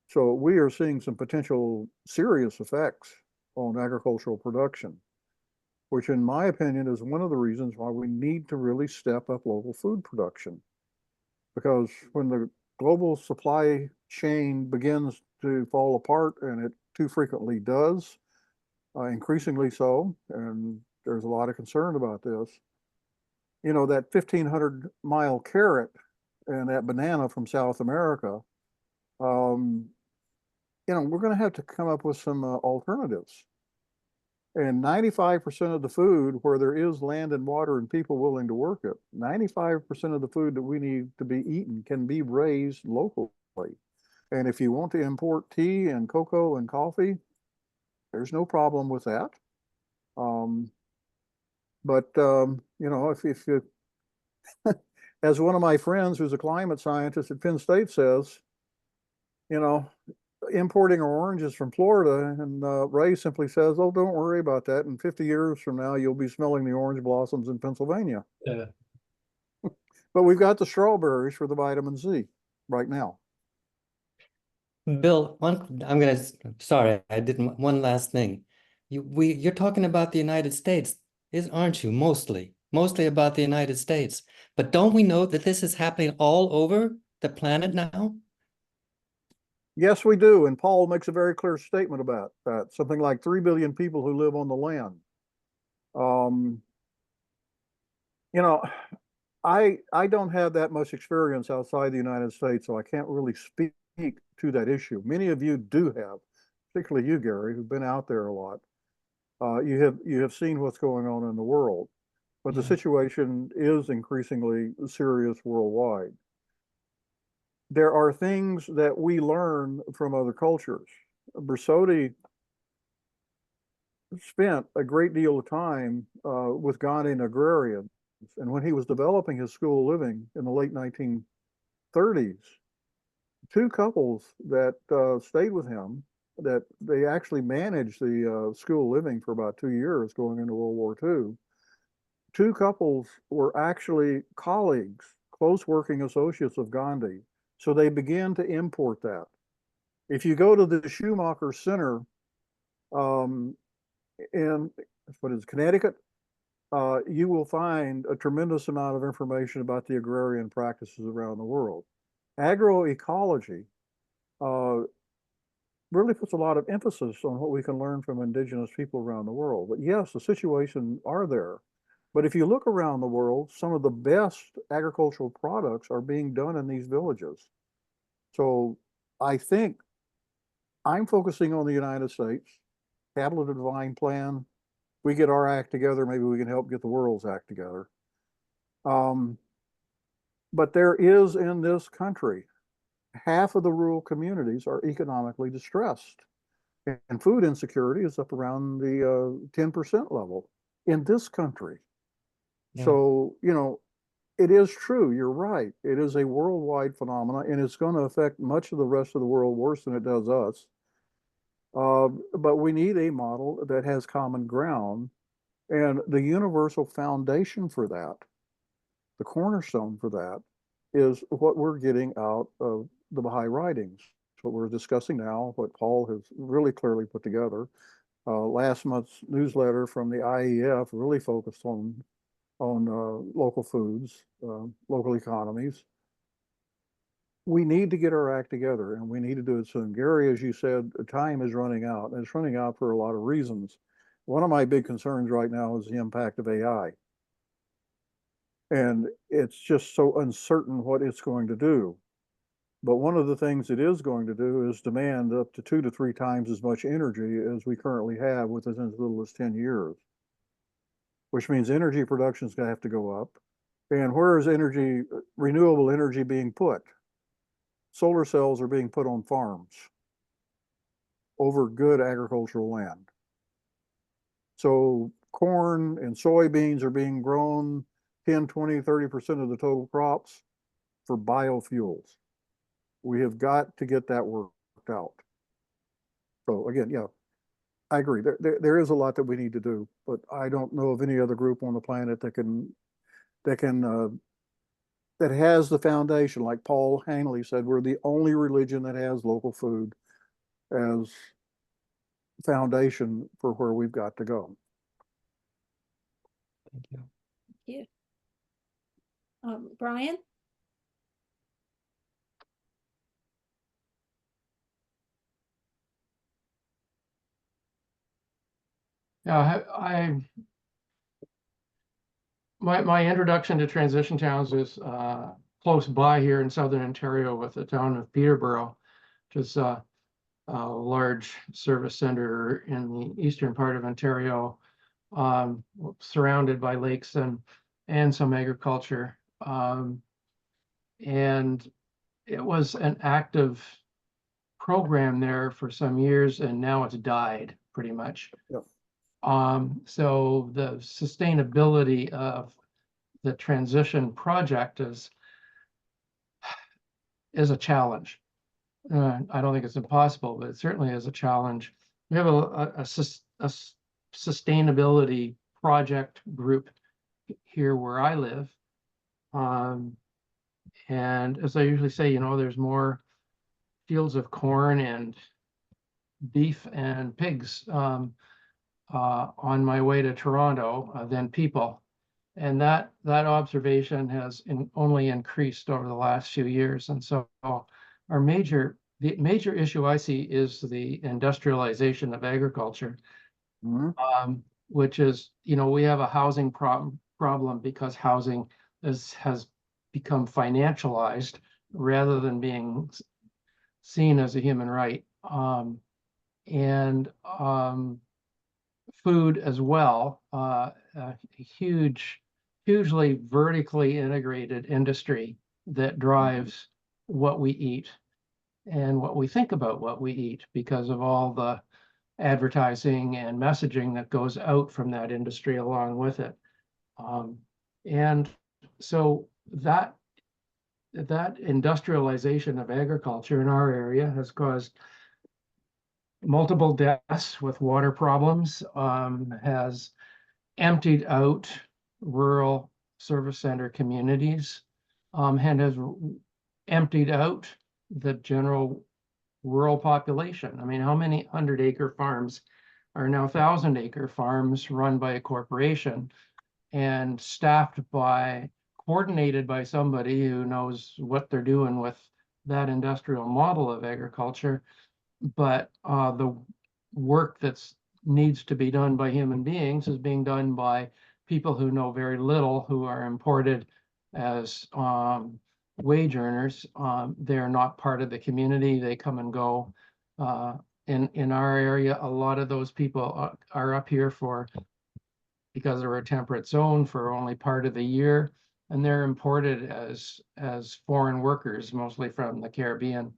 So we are seeing some potential serious effects on agricultural production, which in my opinion is one of the reasons why we need to really step up local food production. Because when the global supply chain begins to fall apart, and it too frequently does, increasingly so, and there's a lot of concern about this, you know, that 1,500-mile carrot and that banana from South America, you know, we're going to have to come up with some alternatives. And 95% of the food, where there is land and water and people willing to work it, 95% of the food that we need to be eaten can be raised locally. And if you want to import tea and cocoa and coffee, there's no problem with that. You know, if you, as one of my friends who's a climate scientist at Penn State says, you know, importing oranges from Florida, and Ray simply says, "Oh, don't worry about that. In 50 years from now, you'll be smelling the orange blossoms in Pennsylvania." Yeah. But we've got the strawberries for the vitamin Z right now. Bill, sorry, I didn't, one last thing. You're talking about the United States, aren't you? Mostly about the United States. But don't we know that this is happening all over the planet now? Yes, we do. And Paul makes a very clear statement about that. Something like 3 billion people who live on the land. You know, I don't have that much experience outside the United States, so I can't really speak to that issue. Many of you do have, particularly you, Gary, who've been out there a lot. You have seen what's going on in the world, but the situation is increasingly serious worldwide. There are things that we learn from other cultures. Borsodi spent a great deal of time with Ghanaian agrarians, and when he was developing his school of living in the late 1930s, two couples that stayed with him, that they actually managed the school living for about 2 years going into World War II. Two couples were actually colleagues, close working associates of Gandhi. So they began to import that. If you go to the Schumacher Center in Connecticut, you will find a tremendous amount of information about the agrarian practices around the world. Agroecology really puts a lot of emphasis on what we can learn from indigenous people around the world. But yes, the situations are there. But if you look around the world, some of the best agricultural products are being done in these villages. So I think I'm focusing on the United States, Capital of the Divine Plan. We get our act together, maybe we can help get the world's act together. But there is in this country, half of the rural communities are economically distressed. And food insecurity is up around the 10% level in this country. Yeah. So, you know, it is true. You're right. It is a worldwide phenomenon, and it's going to affect much of the rest of the world worse than it does us. But we need a model that has common ground, and the universal foundation for that, the cornerstone for that, is what we're getting out of the Baha'i writings. What we're discussing now, what Paul has really clearly put together. Last month's newsletter from the IEF really focused on local foods, local economies. We need to get our act together, and we need to do it soon. Gary, as you said, time is running out, and it's running out for a lot of reasons. One of my big concerns right now is the impact of AI. And it's just so uncertain what it's going to do. But one of the things it is going to do is demand up to 2 to 3 times as much energy as we currently have within as little as 10 years. Which means energy production is going to have to go up. And where is renewable energy being put? Solar cells are being put on farms over good agricultural land. So corn and soybeans are being grown 10, 20, 30% of the total crops for biofuels. We have got to get that worked out. So again, yeah, I agree. There is a lot that we need to do, but I don't know of any other group on the planet that has the foundation. Like Paul Hanley said, we're the only religion that has local food as foundation for where we've got to go. Thank you. Yeah. Brian? Yeah, my introduction to transition towns is close by here in southern Ontario with the town of Peterborough, which is large service center in the eastern part of Ontario, surrounded by lakes and some agriculture. And it was an active program there for some years, and now it's died pretty much. Yep. So the sustainability of the transition project is a challenge. I don't think it's impossible, but it certainly is a challenge. We have a sustainability project group here where I live. And as I usually say, you know, there's more fields of corn and beef and pigs on my way to Toronto than people. And that observation has only increased over the last few years. And so the major issue I see is the industrialization of agriculture, which is, you know, we have a housing problem because housing has become financialized rather than being seen as a human right. And food as well, a hugely vertically integrated industry that drives what we eat and what we think about what we eat because of all the advertising and messaging that goes out from that industry along with it. And so that industrialization of agriculture in our area has caused multiple deaths with water problems, has emptied out rural service center communities, and has emptied out the general rural population. I mean, how many 100-acre farms are now 1,000-acre farms run by a corporation and coordinated by somebody who knows what they're doing with that industrial model of agriculture, but the work that needs to be done by human beings is being done by people who know very little, who are imported as wage earners. They're not part of the community. They come and go. In our area, a lot of those people are up here because they're a temperate zone for only part of the year, and they're imported as foreign workers, mostly from the Caribbean,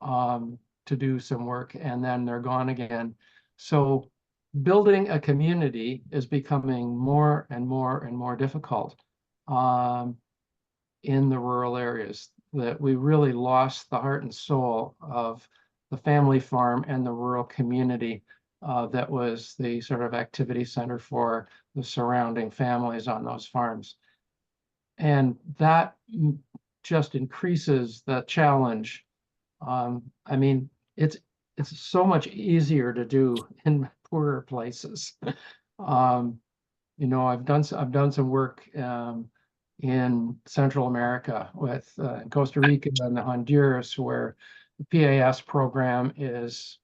to do some work, and then they're gone again. So building a community is becoming more and more and more difficult in the rural areas, that we really lost the heart and soul of the family farm and the rural community that was the sort of activity center for the surrounding families on those farms. And that just increases the challenge. I mean, it's so much easier to do in poorer places. You know, I've done some work in Central America with Costa Rica and Honduras, where the PAS program is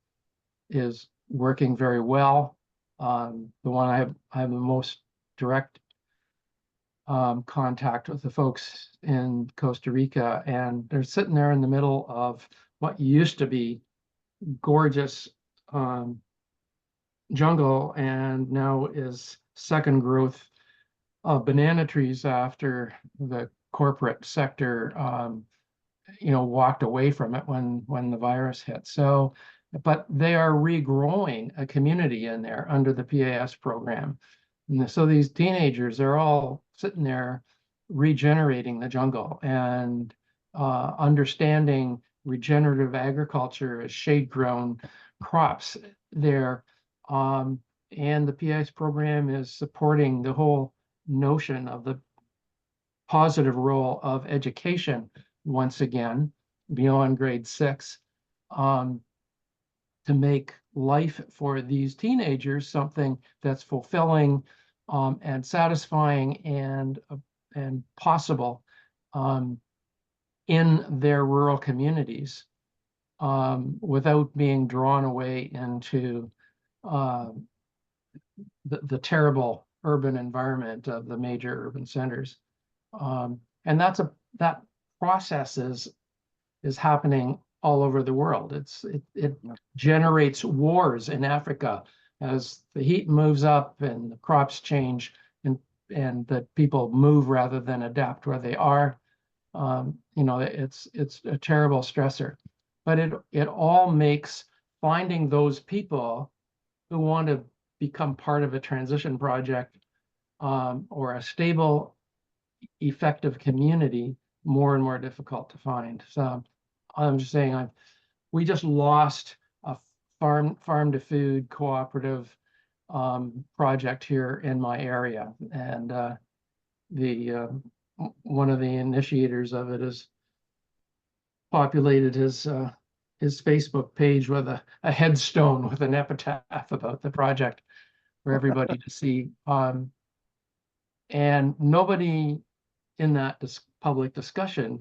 working very well. The one I have the most direct contact with the folks in Costa Rica, and they're sitting there in the middle of what used to be gorgeous jungle and now is second growth of banana trees after the corporate sector you know, walked away from it when the virus hit. So, but they are regrowing a community in there under the PAS program. And so these teenagers are all sitting there regenerating the jungle and understanding regenerative agriculture as shade-grown crops there. And the PAS program is supporting the whole notion of the positive role of education once again beyond grade 6, to make life for these teenagers something that's fulfilling and satisfying and possible in their rural communities, without being drawn away into the terrible urban environment of the major urban centers. And that process is happening all over the world. It Yeah. generates wars in Africa as the heat moves up and the crops change, and that people move rather than adapt where they are. You know, it's a terrible stressor, but it all makes finding those people who want to become part of a transition project, or a stable, effective community more and more difficult to find. So I'm just saying, we just lost a farm to food cooperative project here in my area, and one of the initiators of it has populated his Facebook page with a headstone with an epitaph about the project for everybody to see. And nobody in that public discussion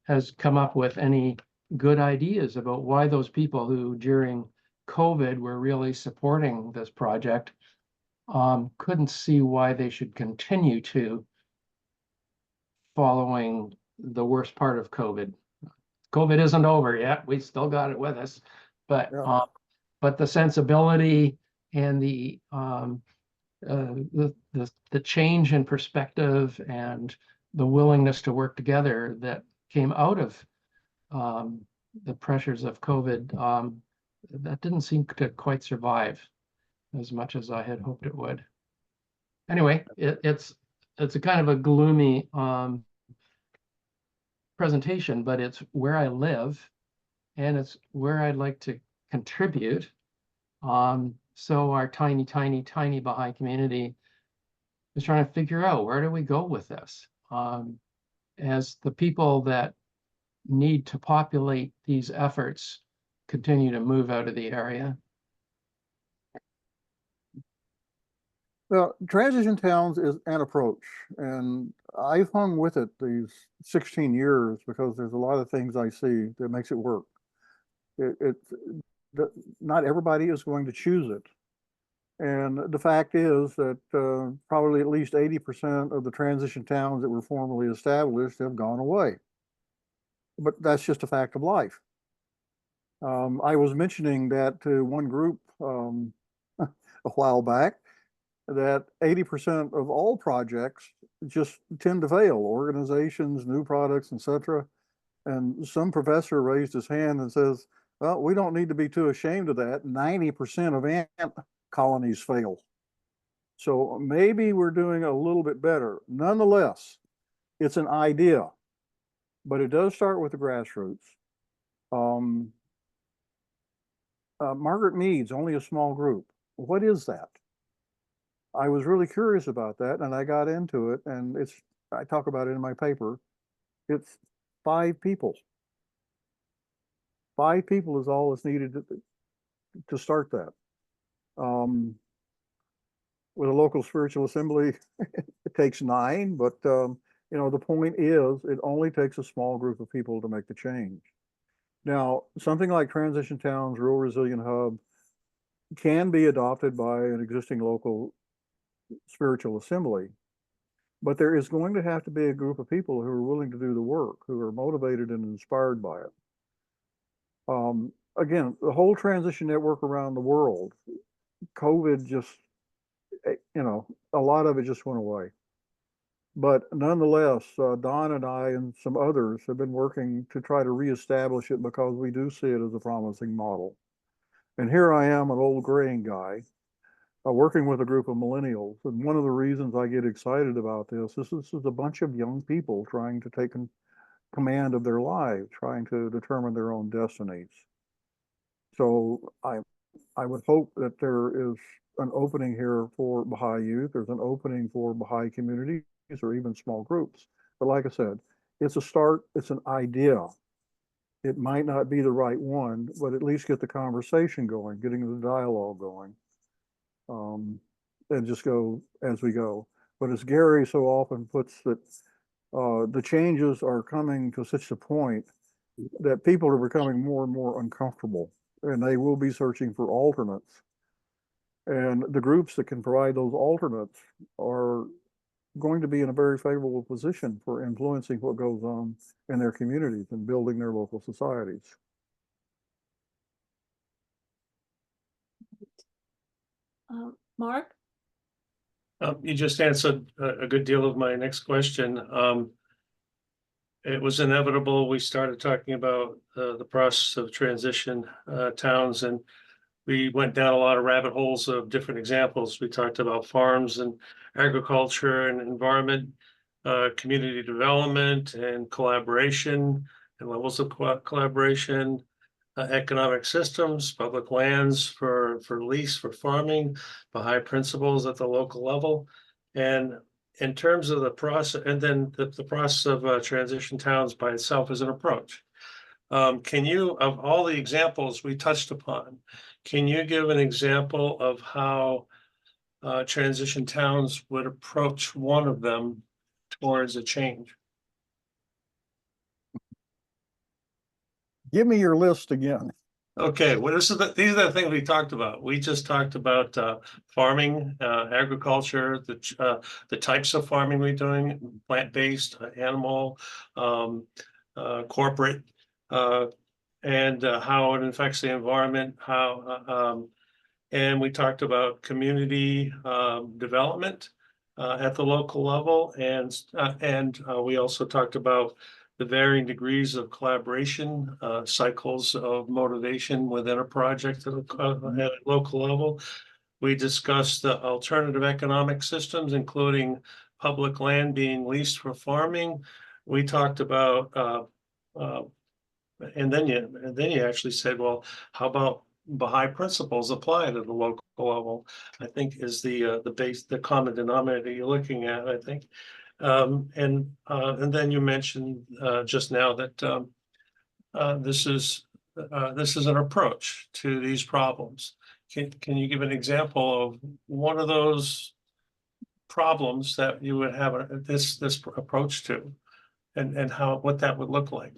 has come up with any good ideas about why those people who during COVID were really supporting this project couldn't see why they should continue to following the worst part of COVID. COVID isn't over yet. We still got it with us, but Yeah. but the sensibility and the change in perspective and the willingness to work together that came out of the pressures of COVID, that didn't seem to quite survive as much as I had hoped it would. Anyway, it's a kind of a gloomy presentation, but it's where I live and it's where I'd like to contribute. So our tiny, tiny, tiny Baha'i community is trying to figure out, where do we go with this? As the people that need to populate these efforts continue to move out of the area. Well, transition towns is an approach, and I've hung with it these 16 years because there's a lot of things I see that makes it work. Not everybody is going to choose it. And the fact is that probably at least 80% of the transition towns that were formerly established have gone away. But that's just a fact of life. I was mentioning that to one group a while back, that 80% of all projects just tend to fail, organizations, new products, etc. And some professor raised his hand and says, well, we don't need to be too ashamed of that. 90% of ant colonies fail. So maybe we're doing a little bit better. Nonetheless, it's an idea, but it does start with the grassroots. Margaret Mead's only a small group. What is that? I was really curious about that, and I got into it, and I talk about it in my paper. It's 5 people. 5 people is all that's needed to start that. With a local spiritual assembly, it takes 9, but you know, the point is, it only takes a small group of people to make the change. Now, something like Transition Towns, Rural Resilient Hub can be adopted by an existing local spiritual assembly, but there is going to have to be a group of people who are willing to do the work, who are motivated and inspired by it. Again, the whole transition network around the world, COVID just, you know, a lot of it just went away. But nonetheless, Don and I and some others have been working to try to reestablish it because we do see it as a promising model. And here I am, an old graying guy, working with a group of millennials. And one of the reasons I get excited about this is a bunch of young people trying to take command of their lives, trying to determine their own destinies. So I would hope that there is an opening here for Baha'i youth. There's an opening for Baha'i communities or even small groups. But like I said, it's a start, it's an idea. It might not be the right one, but at least get the conversation going, getting the dialogue going, and just go as we go. But as Gary so often puts that, the changes are coming to such a point that people are becoming more and more uncomfortable, and they will be searching for alternates. And the groups that can provide those alternates are going to be in a very favorable position for influencing what goes on in their communities and building their local societies. Mark? You just answered a good deal of my next question. It was inevitable. We started talking about the process of transition towns, and we went down a lot of rabbit holes of different examples. We talked about farms and agriculture and environment, community development and collaboration and levels of collaboration, economic systems, public lands for lease, for farming, Baha'i principles at the local level. And in terms of the process, and then the process of transition towns by itself is an approach. Can you, of all the examples we touched upon, can you give an example of how transition towns would approach one of them towards a change? Give me your list again. Okay, well, these are the things we talked about. We just talked about farming, agriculture, the types of farming we're doing, plant-based, animal, corporate, and how it affects the environment, and we talked about community development at the local level, and we also talked about the varying degrees of collaboration, cycles of motivation within a project at a local level. We discussed the alternative economic systems, including public land being leased for farming. We talked about, and then you actually said, well, how about Baha'i principles applied at the local level? I think is the common denominator you're looking at, I think. And then you mentioned just now that this is an approach to these problems. Can you give an example of one of those problems that you would have this approach to, and what that would look like?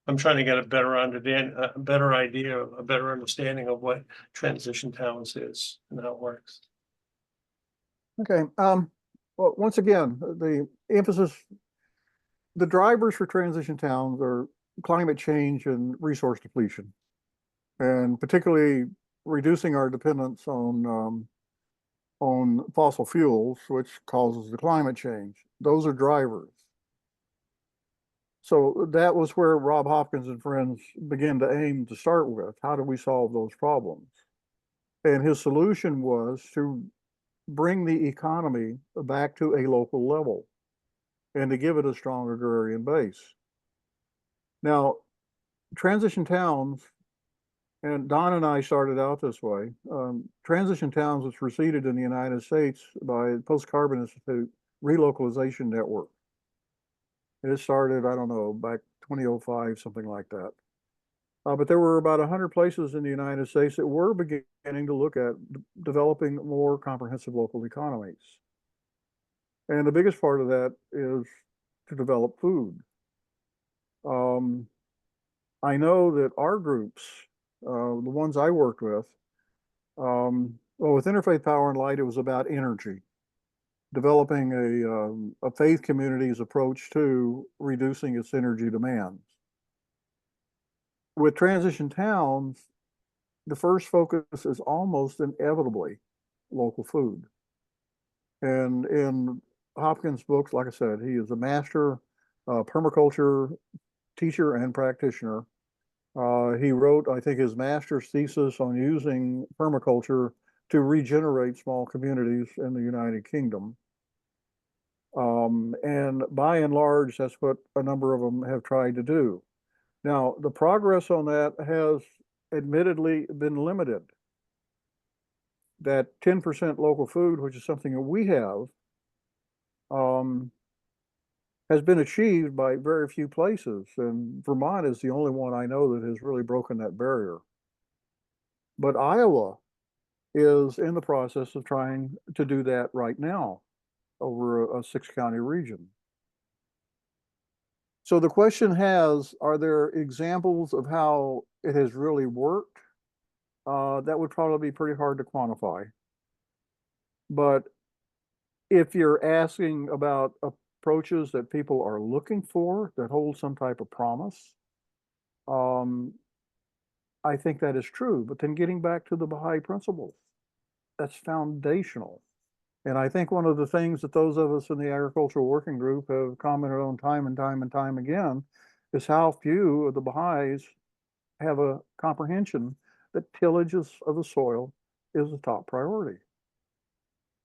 I'm trying to get a better idea, a better understanding of what transition towns is and how it works. Okay. Well, once again, the emphasis, the drivers for transition towns are climate change and resource depletion, and particularly reducing our dependence on fossil fuels, which causes the climate change. Those are drivers. So that was where Rob Hopkins and friends began to aim to start with. How do we solve those problems? And his solution was to bring the economy back to a local level and to give it a strong agrarian base. Now, transition towns, and Don and I started out this way, transition towns was preceded in the United States by the Post-Carbon Institute relocalization network. And it started, I don't know, back 2005, something like that. But there were about 100 places in the United States that were beginning to look at developing more comprehensive local economies. And the biggest part of that is to develop food. I know that our groups, the ones I worked with, well, with Interfaith Power and Light, it was about energy, developing a faith community's approach to reducing its energy demands. With transition towns, the first focus is almost inevitably local food. And in Hopkins' books, like I said, he is a master permaculture teacher and practitioner. He wrote, I think, his master's thesis on using permaculture to regenerate small communities in the United Kingdom. And by and large, that's what a number of them have tried to do. Now, the progress on that has admittedly been limited. That 10% local food, which is something that we have, has been achieved by very few places. And Vermont is the only one I know that has really broken that barrier. But Iowa is in the process of trying to do that right now over a 6-county region. So the question are there examples of how it has really worked? That would probably be pretty hard to quantify. But if you're asking about approaches that people are looking for that hold some type of promise, I I think that is true. But then getting back to the Baha'i principles, that's foundational. And I think one of the things that those of us in the agricultural working group have commented on time and time and time again is how few of the Baha'is have a comprehension that tillage of the soil is a top priority.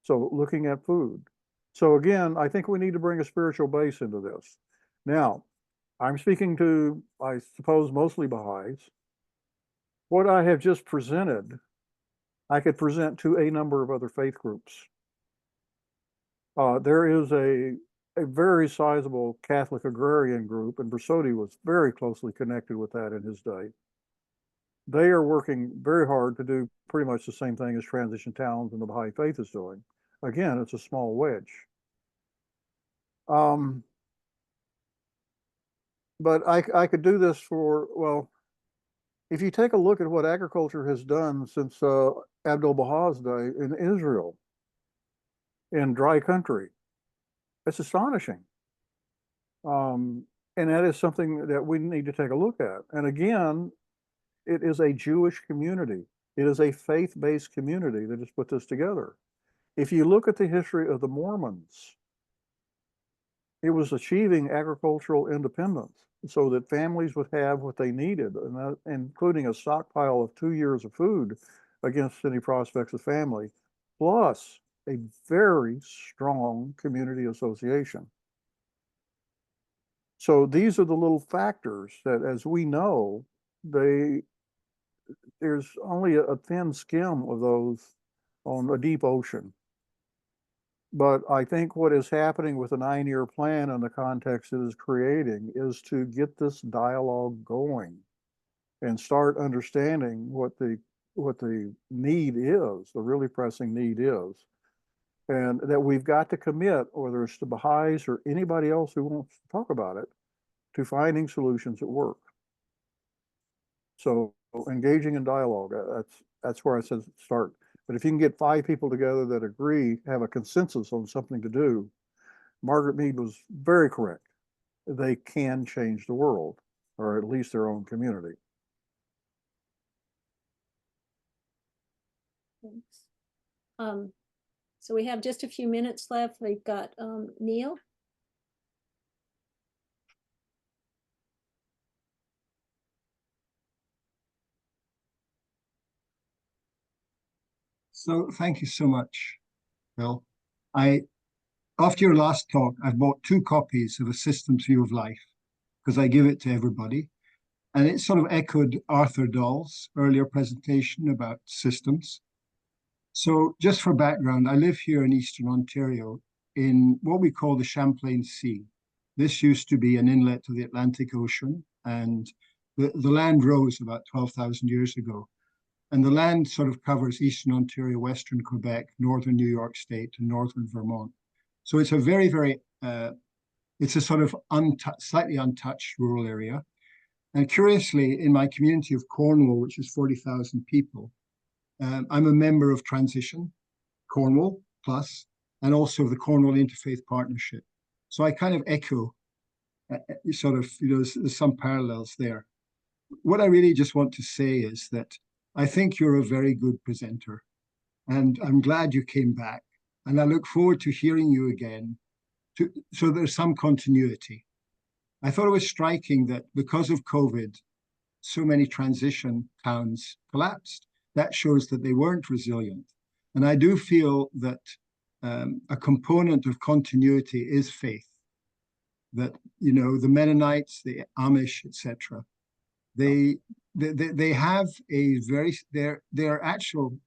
So looking at food. So again, I think we need to bring a spiritual base into this. Now, I'm speaking to, I suppose, mostly Baha'is. What I have just presented, I could present to a number of other faith groups. There is a very sizable Catholic agrarian group, and Borsodi was very closely connected with that in his day. They are working very hard to do pretty much the same thing as Transition Towns and the Baha'i Faith is doing. Again, it's a small wedge. But I could do this for, well, if you take a look at what agriculture has done since Abdu'l-Baha's day in Israel, in dry country, it's astonishing. And that is something that we need to take a look at. And again, it is a Jewish community. It is a faith-based community that has put this together. If you look at the history of the Mormons, it was achieving agricultural independence so that families would have what they needed, and that, including a stockpile of 2 years of food against any prospects of family, plus a very strong community association. So these are the little factors that, as we know, there's only a thin skim of those on a deep ocean. But I think what is happening with the 9-year plan and the context it is creating is to get this dialogue going and start understanding what the need is, the really pressing need is. And that we've got to commit, whether it's the Baha'is or anybody else who wants to talk about it, to finding solutions that work. So engaging in dialogue, that's where I said start. But if you can get 5 people together that agree, have a consensus on something to do, Margaret Mead was very correct. They can change the world, or at least their own community. Thanks. So we have just a few minutes left. We've got Neil. So thank you so much, Bill. After your last talk, I've bought 2 copies of A Systems View of Life because I give it to everybody. And it sort of echoed Arthur Dahl's earlier presentation about systems. So just for background, I live here in Eastern Ontario in what we call the Champlain Sea. This used to be an inlet to the Atlantic Ocean, and the land rose about 12,000 years ago. And the land sort of covers Eastern Ontario, Western Quebec, Northern New York State, and Northern Vermont. So it's a very, very, it's a sort of slightly untouched rural area. And curiously, in my community of Cornwall, which is 40,000 people, I'm a member of Transition, Cornwall Plus, and also the Cornwall Interfaith Partnership. So I kind of echo sort of, there's some parallels there. What I really just want to say is that I think you're a very good presenter, and I'm glad you came back. And I look forward to hearing you again, so there's some continuity. I thought it was striking that because of COVID, so many transition towns collapsed. That shows that they weren't resilient. And I do feel that a component of continuity is faith. That, the Mennonites, the Amish, etc., they have a very, their actual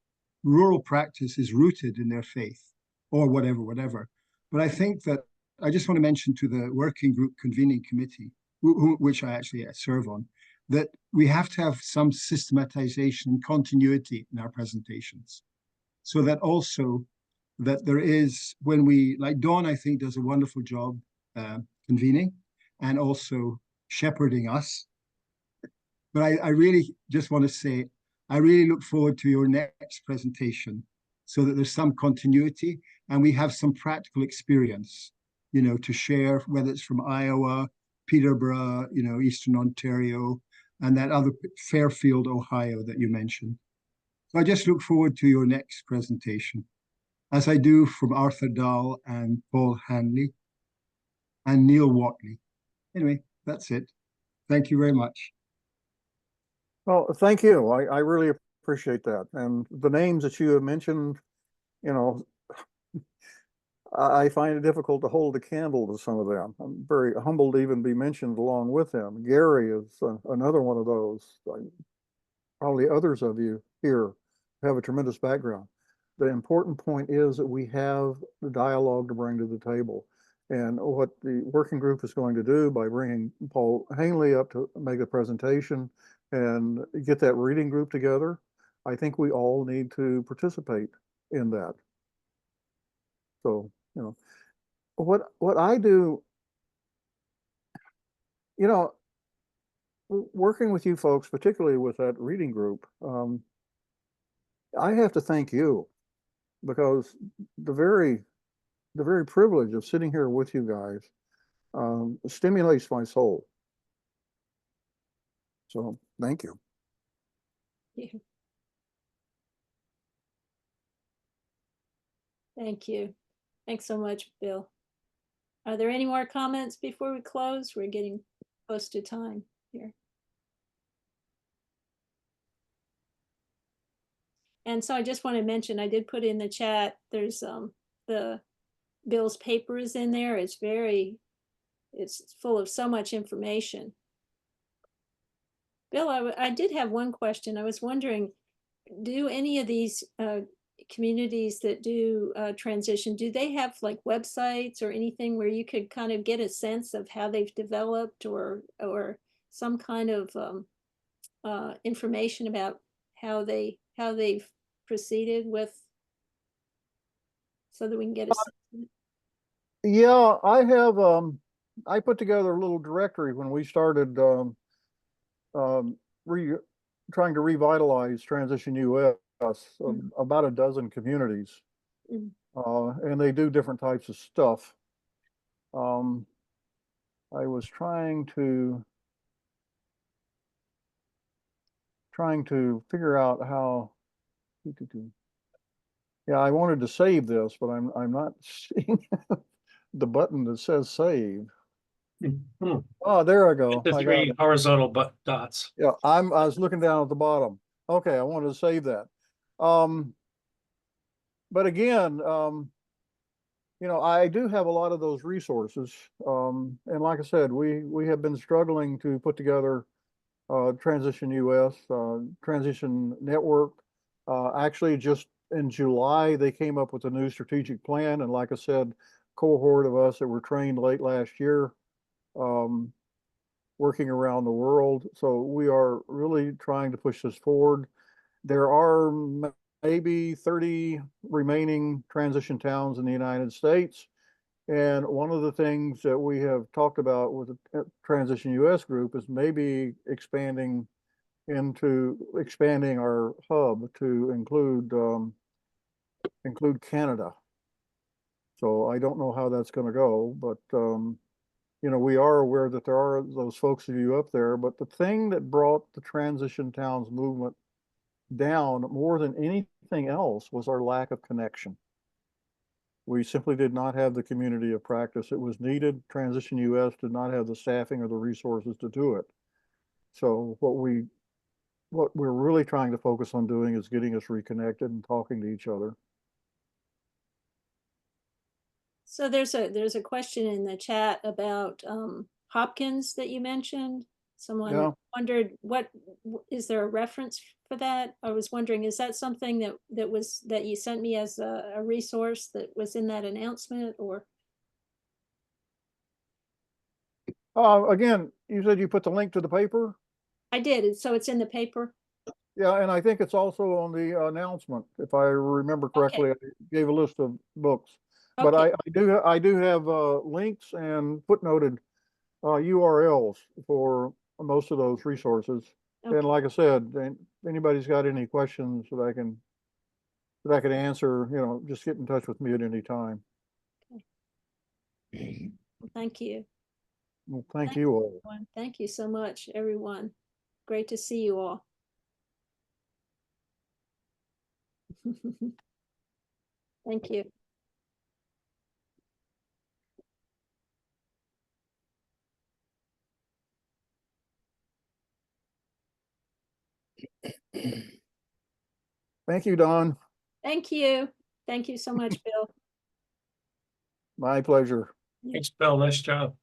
rural practice is rooted in their faith, or whatever. But I think that I just want to mention to the working group convening committee, which I actually serve on, that we have to have some systematization and continuity in our presentations. So that also that there is, when we, like Dawn, I think does a wonderful job convening and also shepherding us. But I really just want to say, I really look forward to your next presentation so that there's some continuity and we have some practical experience, to share, whether it's from Iowa, Peterborough, Eastern Ontario, and that other Fairfield, Ohio that you mentioned. So I just look forward to your next presentation, as I do from Arthur Dahl and Paul Hanley and Neil Watley. Anyway, that's it. Thank you very much. Well, thank you. I really appreciate that. And the names that you have mentioned, you know, I find it difficult to hold a candle to some of them. I'm very humbled to even be mentioned along with them. Gary is another one of those. Probably others of you here have a tremendous background. The important point is that we have the dialogue to bring to the table. And what the working group is going to do by bringing Paul Hanley up to make a presentation and get that reading group together, I think we all need to participate in that. So, you know, what I do, you know, working with you folks, particularly with that reading group, I have to thank you, because the very privilege of sitting here with you guys stimulates my soul. So thank you. Yeah. Thank you. Thanks so much, Bill. Are there any more comments before we close? We're getting close to time here. And so I just want to mention, I did put in the chat, there's the Bill's paper is in there. It's full of so much information. Bill, I did have one question. I was wondering, do any of these communities that do transition, do they have like websites or anything where you could kind of get a sense of how they've developed, or some kind of information about how they've proceeded with, so that we can get a sense? Yeah, I have I put together a little directory when we started trying to revitalize Transition US, about a dozen communities. And they do different types of stuff. I was trying to figure out how. Yeah, I wanted to save this, but I'm not seeing the button that says save. Oh, there I go. The I got three it. horizontal dots. Yeah, I was looking down at the bottom. Okay, I wanted to save that. But again, you know, I do have a lot of those resources. And like I said, we have been struggling to put together Transition US, Transition Network. Actually, just in July, they came up with a new strategic plan. And like I said, cohort of us that were trained late last year, working around the world. So we are really trying to push this forward. There are maybe 30 remaining transition towns in the United States. And one of the things that we have talked about with the Transition US group is maybe expanding our hub to include Canada. So I don't know how that's going to go, but you know, we are aware that there are those folks of you up there. But the thing that brought the Transition Towns movement down more than anything else was our lack of connection. We simply did not have the community of practice that was needed. Transition US did not have the staffing or the resources to do it. So what we're really trying to focus on doing is getting us reconnected and talking to each other. So there's a question in the chat about Hopkins that you mentioned. Someone Yeah. wondered, is there a reference for that? I was wondering, is that something that you sent me as a resource that was in that announcement, or? Again, you said you put the link to the paper? I did, so it's in the paper? Yeah, and I think it's also on the announcement, if I remember correctly. Okay. I gave a list of books. But Okay. I do have links and footnoted URLs for most of those resources. Okay. And like I said, anybody's got any questions that I can answer, you know, just get in touch with me at any time. Well, thank you. Well, thank Thanks, you all. everyone. Thank you so much, everyone. Great to see you all. Thank you. Thank you, Don. Thank you. Thank you so much, Bill. My pleasure. Thanks, Bill. Nice job.